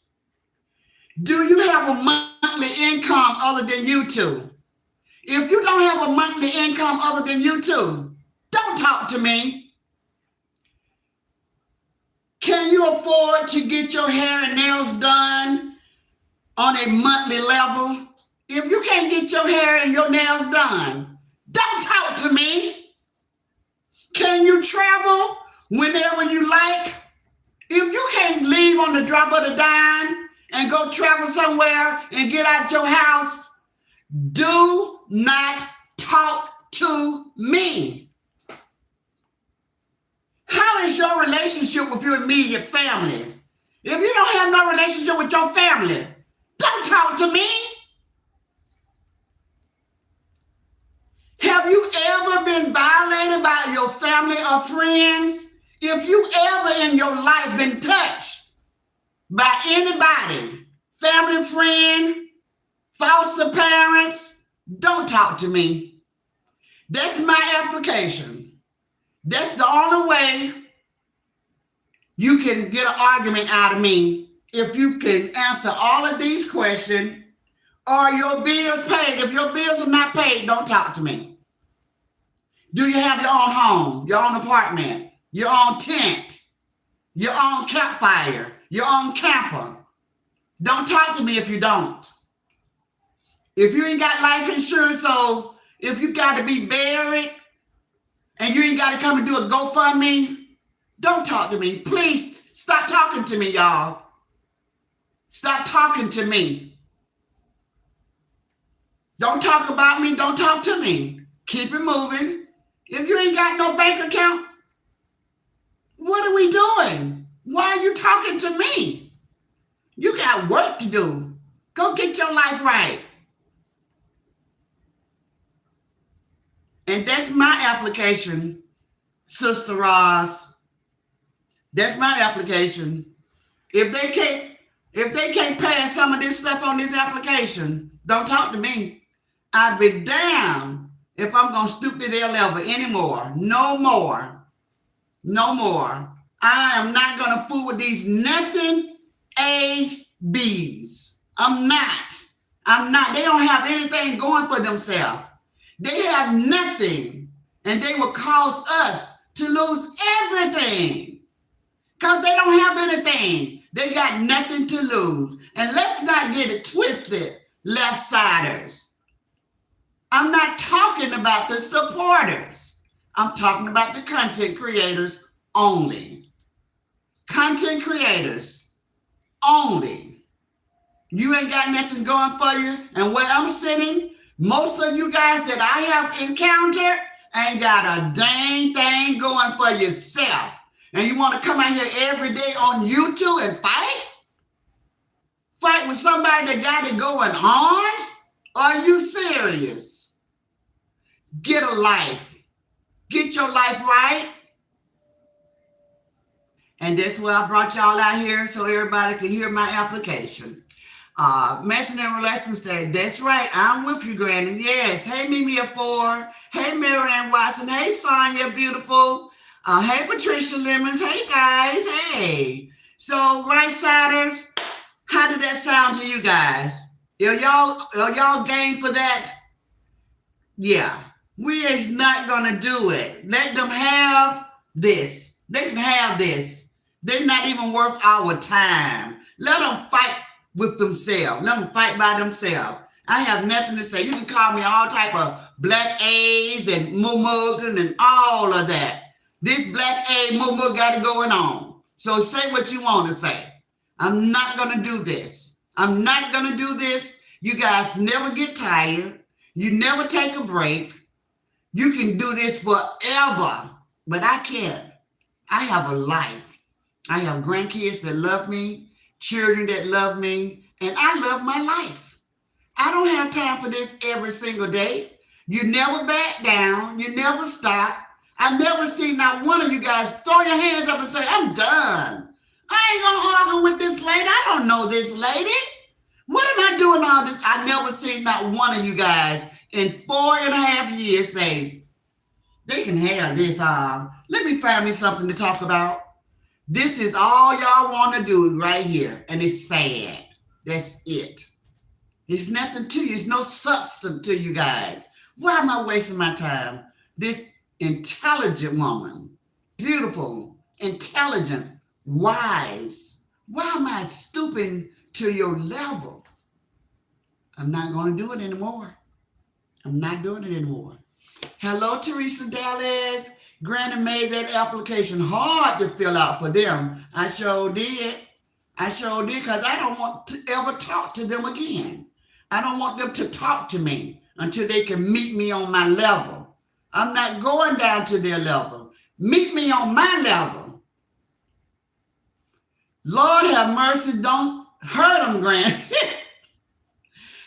Do you have a monthly income other than YouTube? If you don't have a monthly income other than YouTube, don't talk to me. Can you afford to get your hair and nails done on a monthly level? If you can't get your hair and your nails done, don't talk to me. Can you travel whenever you like? If you can't leave on the drop of the dime and go travel somewhere and get out your house, do not talk to me. How is your relationship with your immediate family? If you don't have no relationship with your family, don't talk to me. Have you ever been violated by your family or friends? If you ever in your life been touched by anybody, family, friend, foster parents, don't talk to me. That's my application. That's the only way you can get an argument out of me. If you can answer all of these questions, are your bills paid? If your bills are not paid, don't talk to me. Do you have your own home, your own apartment, your own tent, your own campfire, your own camper? Don't talk to me if you don't. If you ain't got life insurance, so if you got to be buried and you ain't got to come and do a GoFundMe, don't talk to me. Please stop talking to me, y'all. Stop talking to me. Don't talk about me. Don't talk to me. Keep it moving. If you ain't got no bank account, what are we doing? Why are you talking to me? You got work to do. Go get your life right. And that's my application, Sister Roz. That's my application. If they can't pass some of this stuff on this application, don't talk to me. I'd be damned if I'm going to stoop to their level anymore. No more. No more. I am not going to fool with these nothing A's, B's. I'm not. They don't have anything going for themselves. They have nothing. And they will cause us to lose everything. Because they don't have anything. They got nothing to lose. And let's not get it twisted, left-siders. I'm not talking about the supporters. I'm talking about the content creators only. Content creators only. You ain't got nothing going for you. And where I'm sitting, most of you guys that I have encountered ain't got a dang thing going for yourself. And you want to come out here every day on YouTube and fight? Fight with somebody that got it going on? Are you serious? Get a life. Get your life right. And that's why I brought y'all out here so everybody can hear my application. Mason and Relations said, that's right. I'm with you, Granny. Yes. Hey, Mimi at 4. Hey, Marianne Watson. Hey, Sonia, beautiful. Hey, Patricia Lemons. Hey, guys. Hey. So, right siders, how did that sound to you guys? Are y'all game for that? Yeah. We is not gonna do it. Let them have this. They can have this. They're not even worth our time. Let them fight with themselves. Let them fight by themselves. I have nothing to say. You can call me all type of black A's and mumugging and all of that. This black A mumug got it going on. So say what you want to say. I'm not gonna do this. I'm not gonna do this. You guys never get tired. You never take a break. You can do this forever, but I can't. I have a life. I have grandkids that love me, children that love me, and I love my life. I don't have time for this every single day. You never back down. You never stop. I never seen not one of you guys throw your hands up and say, I'm done. I ain't gonna argue with this lady. I don't know this lady. What am I doing all this? I never seen not one of you guys in 4.5 years say, they can have this. Let me find me something to talk about. This is all y'all want to do right here. And it's sad. That's it. There's nothing to you. There's no substance to you guys. Why am I wasting my time? This intelligent woman, beautiful, intelligent, wise. Why am I stooping to your level? I'm not going to do it anymore. I'm not doing it anymore. Hello, Teresa Dallas. Granny made that application hard to fill out for them. I sure did. Because I don't want to ever talk to them again. I don't want them to talk to me until they can meet me on my level. I'm not going down to their level. Meet me on my level. Lord have mercy, don't hurt them, Granny.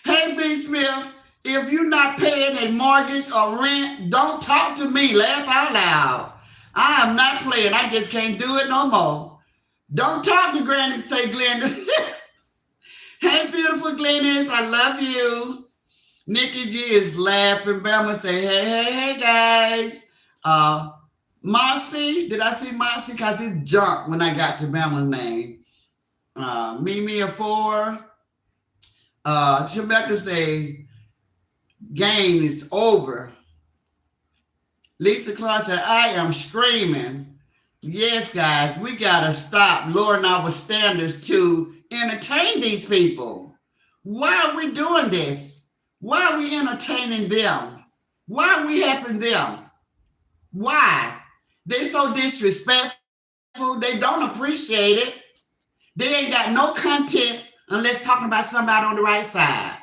Hey, B. Smith, if you're not paying a mortgage or rent, don't talk to me. Laugh out loud. I am not playing. I just can't do it no more. Don't talk to Granny, say Glennis. Hey, beautiful Glennis, I love you. Nikki G is laughing. Bama say, hey, guys. Marcy, did I see Marcy? Because it jumped when I got to Bama's name. Mimi a 4. Rebecca say, game is over. Lisa Clark said, I am screaming. Yes, guys, we got to stop lowering our standards to entertain these people. Why are we doing this? Why are we entertaining them? Why are we helping them? Why? They're so disrespectful. They don't appreciate it. They ain't got no content unless talking about somebody on the right side.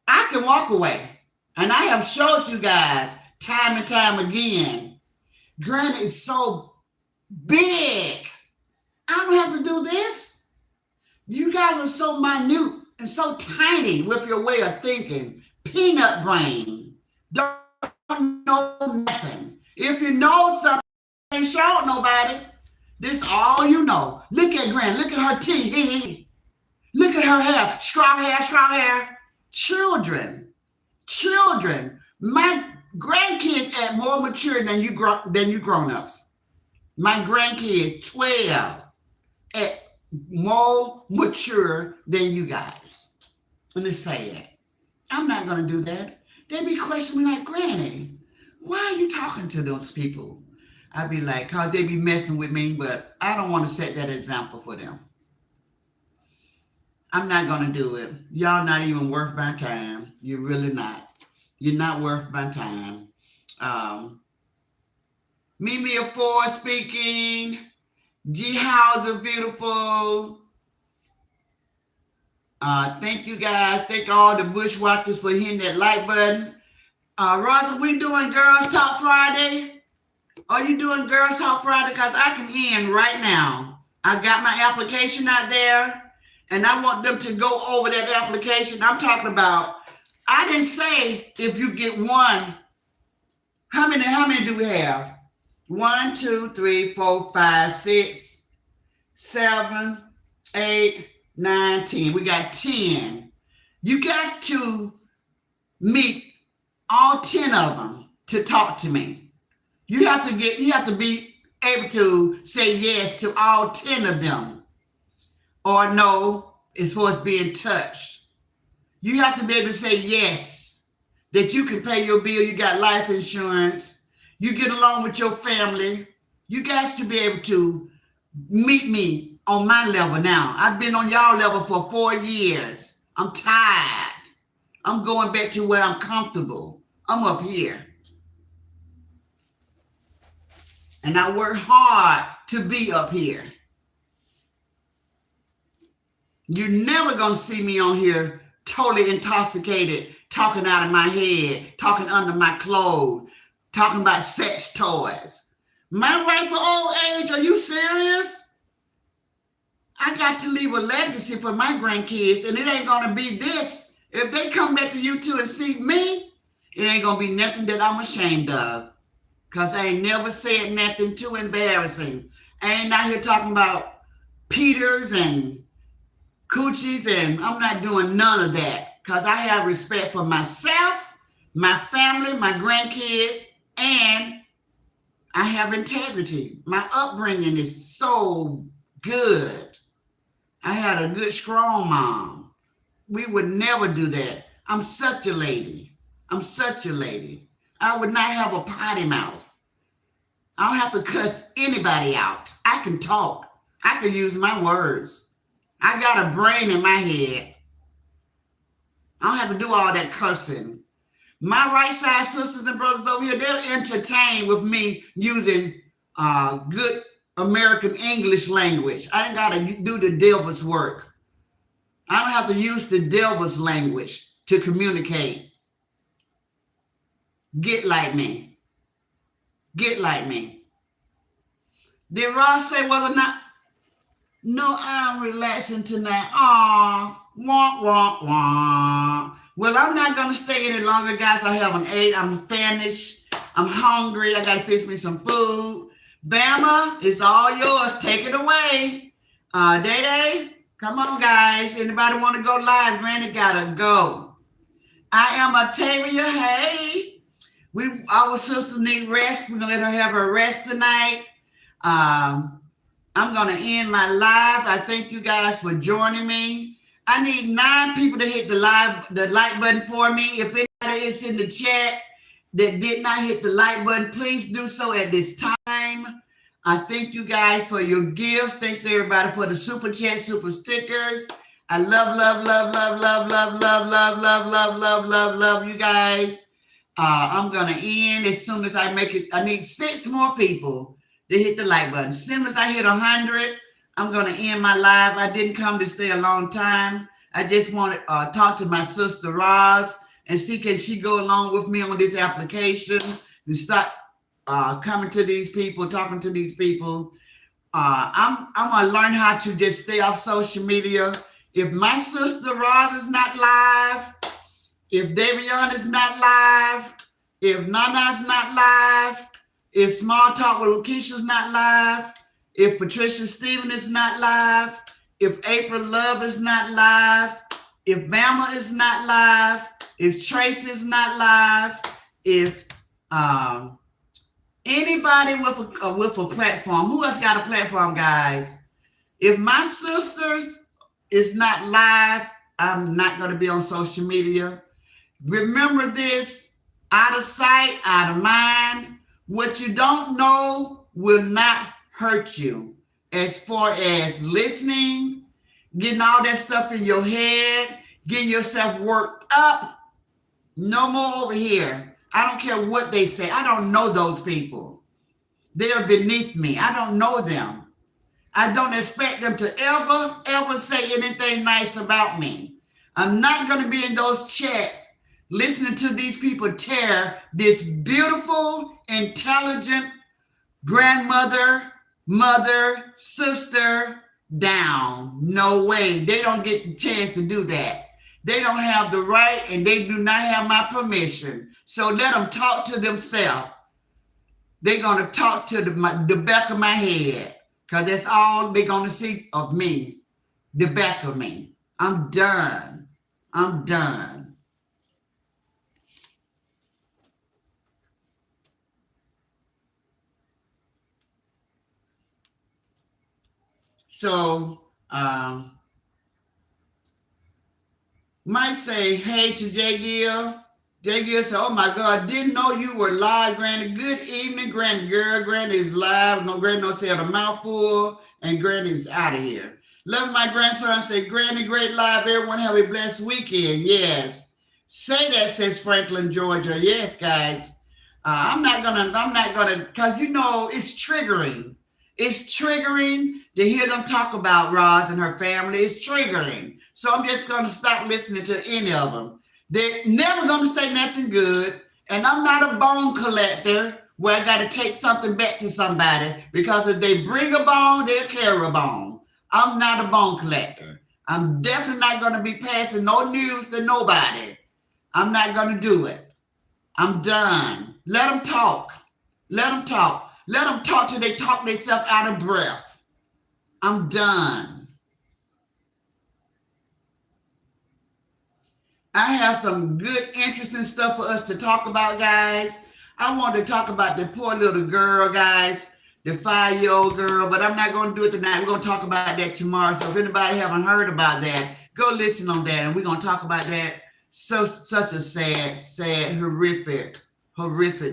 I can walk away. And I have showed you guys time and time again. Granny is so big. I don't have to do this. You guys are so minute and so tiny with your way of thinking. Peanut brain. Don't know nothing. If you know something, ain't showed nobody. This is all you know. Look at Granny. Look at her teeth. Look at her hair. Straw hair. Children. My grandkids are more mature than you grown-ups. My grandkids, 12, at more mature than you guys. And it's sad. I'm not going to do that. They be questioning me like, Granny, why are you talking to those people? I'd be like, because they be messing with me, but I don't want to set that example for them. I'm not going to do it. Y'all not even worth my time. You're really not. You're not worth my time. Mimi a 4 speaking. G Hauser, beautiful. Thank you guys. Thank all the bushwhackers for hitting that like button. Rosa, we doing Girls Talk Friday? Are you doing Girls Talk Friday? Because I can end right now. I got my application out there. And I want them to go over that application. I'm talking about, I didn't say if you get one. How many do we have? 1, 2, 3, 4, 5, 6, 7, 8, 9, 10. We got 10. You got to meet all 10 of them to talk to me. You have to be able to say yes to all 10 of them, or no as far as being touched. You have to be able to say yes, that you can pay your bill, you got life insurance, you get along with your family. You guys to be able to meet me on my level now. I've been on y'all level for 4 years. I'm tired. I'm going back to where I'm comfortable. I'm up here. And I work hard to be up here. You're never going to see me on here totally intoxicated, talking out of my head, talking under my clothes, talking about sex toys. My right for old age, are you serious? I got to leave a legacy for my grandkids, and it ain't going to be this. If they come back to YouTube and see me, it ain't going to be nothing that I'm ashamed of, because I ain't never said nothing too embarrassing. I ain't out here talking about Peters and coochies, and I'm not doing none of that, because I have respect for myself, my family, my grandkids, and I have integrity. My upbringing is so good. I had a good, strong mom. We would never do that. I'm such a lady. I'm such a lady. I would not have a potty mouth. I don't have to cuss anybody out. I can talk. I can use my words. I got a brain in my head. I don't have to do all that cussing. My right side sisters and brothers over here, they're entertained with me using good American English language. I ain't got to do the devil's work. I don't have to use the devil's language to communicate. Get like me. Get like me. Did Ross say whether or not? No, I'm relaxing tonight. Aw, wah, wah, wah. Well, I'm not going to stay any longer, guys. I haven't ate. I'm famished. I'm hungry. I got to fix me some food. Bama, it's all yours. Take it away. Day-Day, come on, guys. Anybody want to go live? Granny got to go. I am Octavia. Hey. Our sister need rest. We're going to let her have her rest tonight. I'm going to end my live. I thank you guys for joining me. I need 9 people to hit the like button for me. If anybody is in the chat that did not hit the like button, please do so at this time. I thank you guys for your gifts. Thanks everybody for the super chat, super stickers. I love you guys. I'm gonna end as soon as I make it. I need 6 more people to hit the like button. As soon as I hit 100, I'm going to end my live. I didn't come to stay a long time. I just want to talk to my sister Roz and see can she go along with me on this application and start coming to these people, talking to these people. I'm going to learn how to just stay off social media. If my sister Roz is not live, if Davion is not live, if Nana's not live, if Small Talk with Lakeisha's not live, if Patricia Stephen is not live, if April Love is not live, if Bama is not live, if Trace is not live, if anybody with a platform, who else got a platform, guys? If my sisters is not live, I'm not going to be on social media. Remember this: out of sight, out of mind. What you don't know will not hurt you. As far as listening, getting all that stuff in your head, getting yourself worked up, no more over here. I don't care what they say. I don't know those people. They are beneath me. I don't know them. I don't expect them to ever say anything nice about me. I'm not going to be in those chats listening to these people tear this beautiful, intelligent grandmother, mother, sister down. No way. They don't get the chance to do that. They don't have the right, and they do not have my permission. So let them talk to themselves. They're going to talk to the back of my head, because that's all they're going to see of me. the back of me. I'm done. I'm done. So, might say hey to Jay Gill. Jay Gill said, oh my God, didn't know you were live, Granny. Good evening, Granny girl. Granny is live. No, Granny don't say a mouthful, and Granny is out of here. Love my grandson. Say, Granny, great live. Everyone have a blessed weekend. Yes. Say that, says Franklin, Georgia. Yes, guys. I'm not gonna, because you know it's triggering. It's triggering to hear them talk about Roz and her family. It's triggering. So I'm just gonna stop listening to any of them. They're never gonna say nothing good. And I'm not a bone collector where I gotta take something back to somebody, because if they bring a bone, they'll carry a bone. I'm not a bone collector. I'm definitely not gonna be passing no news to nobody. I'm not gonna do it. I'm done. Let them talk. Let them talk. Let them talk till they talk themselves out of breath. I'm done. I have some good, interesting stuff for us to talk about, guys. I want to talk about the poor little girl, guys, the 5-year-old girl, but I'm not going to do it tonight. We're going to talk about that tomorrow. So if anybody haven't heard about that, go listen on that, and we're going to talk about that. Such a sad, horrific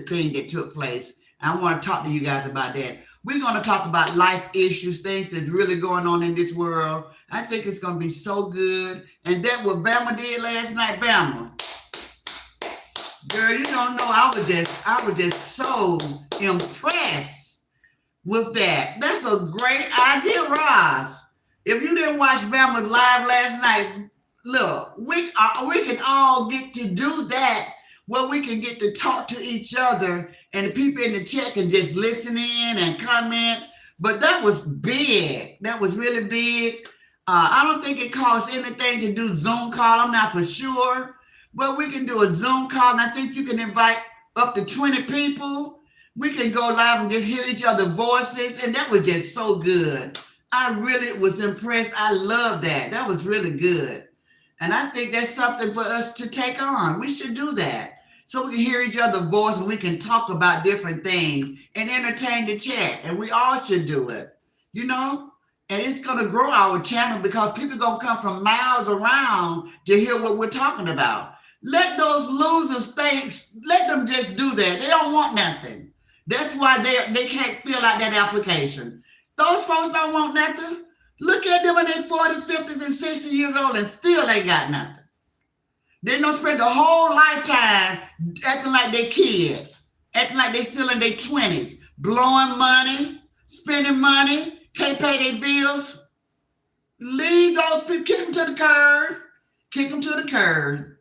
thing that took place. I want to talk to you guys about that. We're going to talk about life issues, things that's really going on in this world. I think it's going to be so good. And that what Bama did last night, Bama. Girl, you don't know, I was just so impressed with that. That's a great idea, Roz. If you didn't watch Bama's live last night, look, we can all get to do that, where we can get to talk to each other, and the people in the chat can just listen in and comment. But that was big. That was really big. I don't think it costs anything to do Zoom call. I'm not for sure. But we can do a Zoom call, and I think you can invite up to 20 people. We can go live and just hear each other's voices, and that was just so good. I really was impressed. I love that. That was really good. And I think that's something for us to take on. We should do that, so we can hear each other's voice and we can talk about different things and entertain the chat. And we all should do it, you know? And it's going to grow our channel, because people are going to come from miles around to hear what we're talking about. Let those losers think, let them just do that. They don't want nothing. That's why they can't fill out that application. Those folks don't want nothing. Look at them in their 40s, 50s, and 60 years old, and still ain't got nothing. They don't spend the whole lifetime acting like they kids, acting like they still in their 20s, blowing money, spending money, can't pay their bills. Leave those people, kick them to the curb. Kick them to the curb.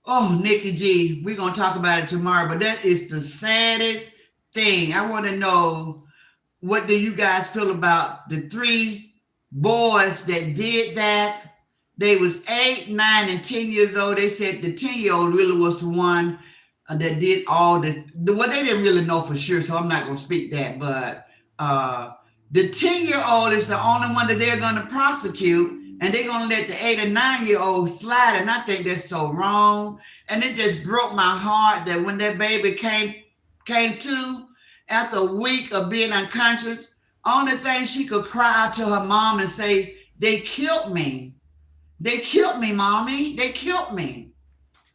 Oh, Nikki G, we're going to talk about it tomorrow, but that is the saddest thing. I want to know, what do you guys feel about the 3 boys that did that? They was 8, 9, and 10 years old. They said the 10-year-old really was the one that did all this. Well, they didn't really know for sure, so I'm not going to speak that. But the 10-year-old is the only one that they're going to prosecute, and they're going to let the 8 or 9-year-old slide. And I think that's so wrong. And it just broke my heart that when that baby came to, after a week of being unconscious, only thing she could cry out to her mom and say, they killed me. They killed me, mommy. They killed me.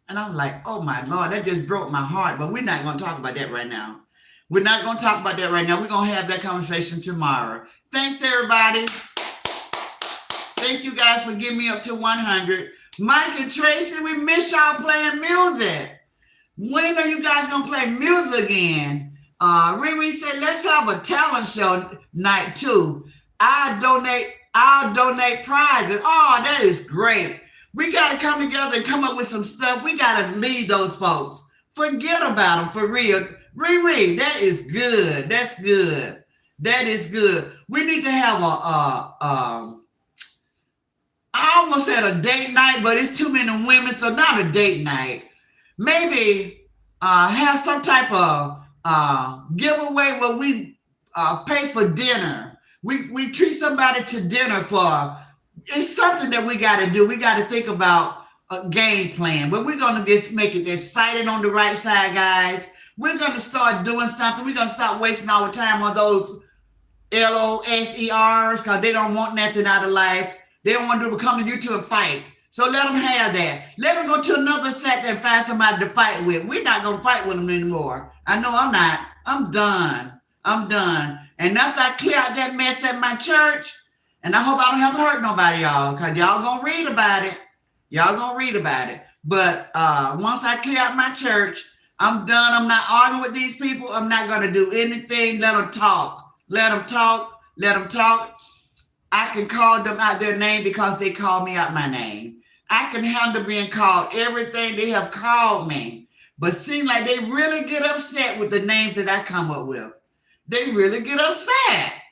And I'm like, oh my Lord, that just broke my heart. But we're not going to talk about that right now. We're not going to talk about that right now. We're going to have that conversation tomorrow. Thanks, everybody. Thank you guys for getting me up to 100. Mike and Tracy, we miss y'all playing music. When are you guys going to play music again? Riri said, let's have a talent show night too. I'll donate prizes. Oh, that is great. We got to come together and come up with some stuff. We got to lead those folks. Forget about them, for real. Riri, that is good. That's good. That is good. We need to have I almost said a date night, but it's too many women, so not a date night. Maybe have some type of giveaway where we pay for dinner. We treat somebody to dinner for. It's something that we got to do. We got to think about a game plan, but we're gonna just make it exciting on the right side, guys. We're gonna start doing something. We're gonna stop wasting our time on those LOSERs because they don't want nothing out of life. They don't want to come to you to a fight. So let them have that. Let them go to another set and find somebody to fight with. We're not gonna fight with them anymore. I know I'm not. I'm done. I'm done. And after I clear out that mess at my church, and I hope I don't have to hurt nobody, y'all, because y'all gonna read about it. Y'all gonna read about it. But once I clear out my church, I'm done. I'm not arguing with these people. I'm not gonna do anything. Let them talk. Let them talk. Let them talk. I can call them out their name because they called me out my name. I can handle being called everything they have called me. But seem like they really get upset with the names that I come up with. They really get upset.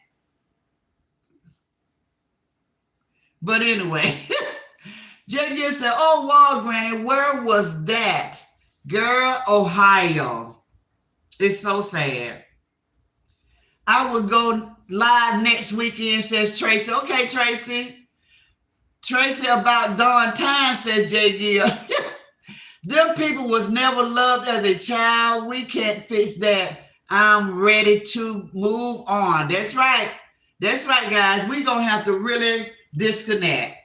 But anyway, JJ said, oh, wow, Granny, where was that? Girl, Ohio. It's so sad. I will go live next weekend, says Tracy. Okay, Tracy. Tracy about darn time, says J. Gill. Them people was never loved as a child. We can't fix that. I'm ready to move on. That's right. That's right, guys. We're going to have to really disconnect.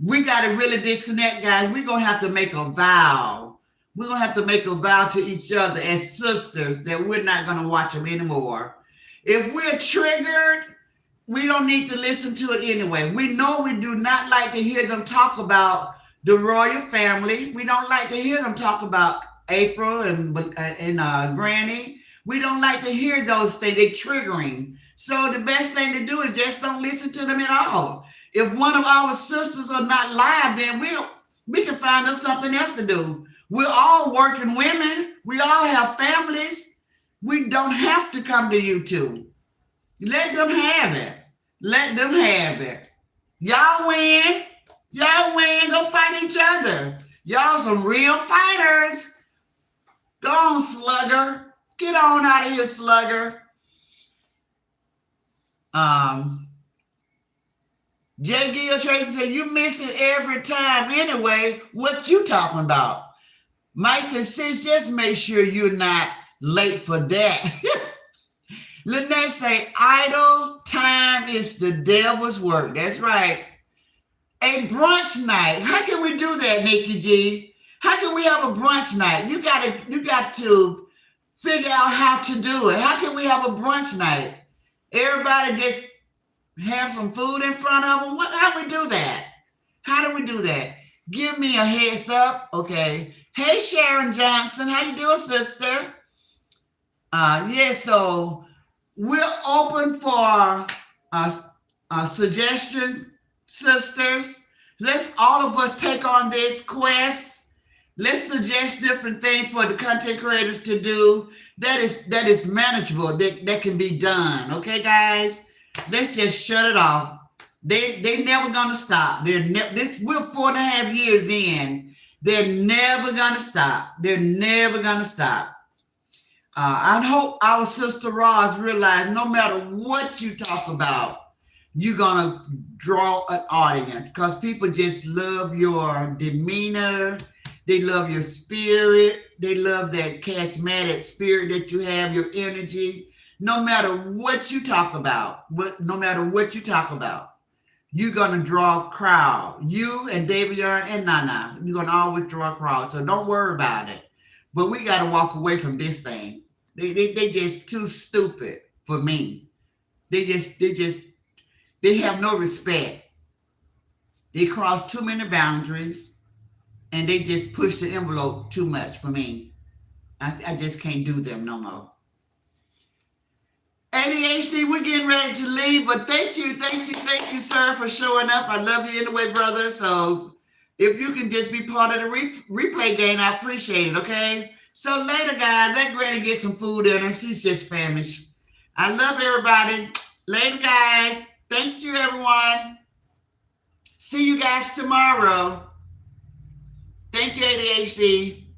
We got to really disconnect, guys. We're going to have to make a vow. We're going to have to make a vow to each other as sisters that we're not going to watch them anymore. If we're triggered, we don't need to listen to it anyway. We know we do not like to hear them talk about the royal family. We don't like to hear them talk about April and Granny. We don't like to hear those things. They're triggering. So the best thing to do is just don't listen to them at all. If one of our sisters are not live, then we can find us something else to do. We're all working women. We all have families. We don't have to come to YouTube. Let them have it. Let them have it. Y'all win. Y'all win. Go fight each other. Y'all some real fighters. Go on, slugger. Get on out of here, slugger. J. Gill Tracy said, you miss it every time anyway. What you talking about? Mike said, sis, just make sure you're not late for that. Lynette say, idle time is the devil's work. That's right. A brunch night. How can we do that, Nikki G? How can we have a brunch night? You got to figure out how to do it. How can we have a brunch night? Everybody just have some food in front of them. How do we do that? How do we do that? Give me a heads up. Okay. Hey, Sharon Johnson. How you doing, sister? Yeah, so we're open for suggestion, sisters. Let's all of us take on this quest. Let's suggest different things for the content creators to do that is manageable, that can be done. Okay, guys? Let's just shut it off. They never gonna stop. We're 4.5 years in. They're never gonna stop. They're never gonna stop. I hope our sister Roz realized no matter what you talk about, you're gonna draw an audience because people just love your demeanor. They love your spirit. They love that charismatic spirit that you have, your energy. No matter what you talk about, you're going to draw a crowd. You and Davion and Nana, you're going to always draw a crowd. So don't worry about it. But we got to walk away from this thing. They just too stupid for me. They have no respect. They cross too many boundaries and they just push the envelope too much for me. I just can't do them no more. ADHD, we're getting ready to leave, but thank you, sir, for showing up. I love you anyway, brother. So if you can just be part of the replay game, I appreciate it, okay? So later, guys, let Granny get some food in her. She's just famished. I love everybody. Later, guys. Thank you, everyone. See you guys tomorrow. Thank you, ADHD.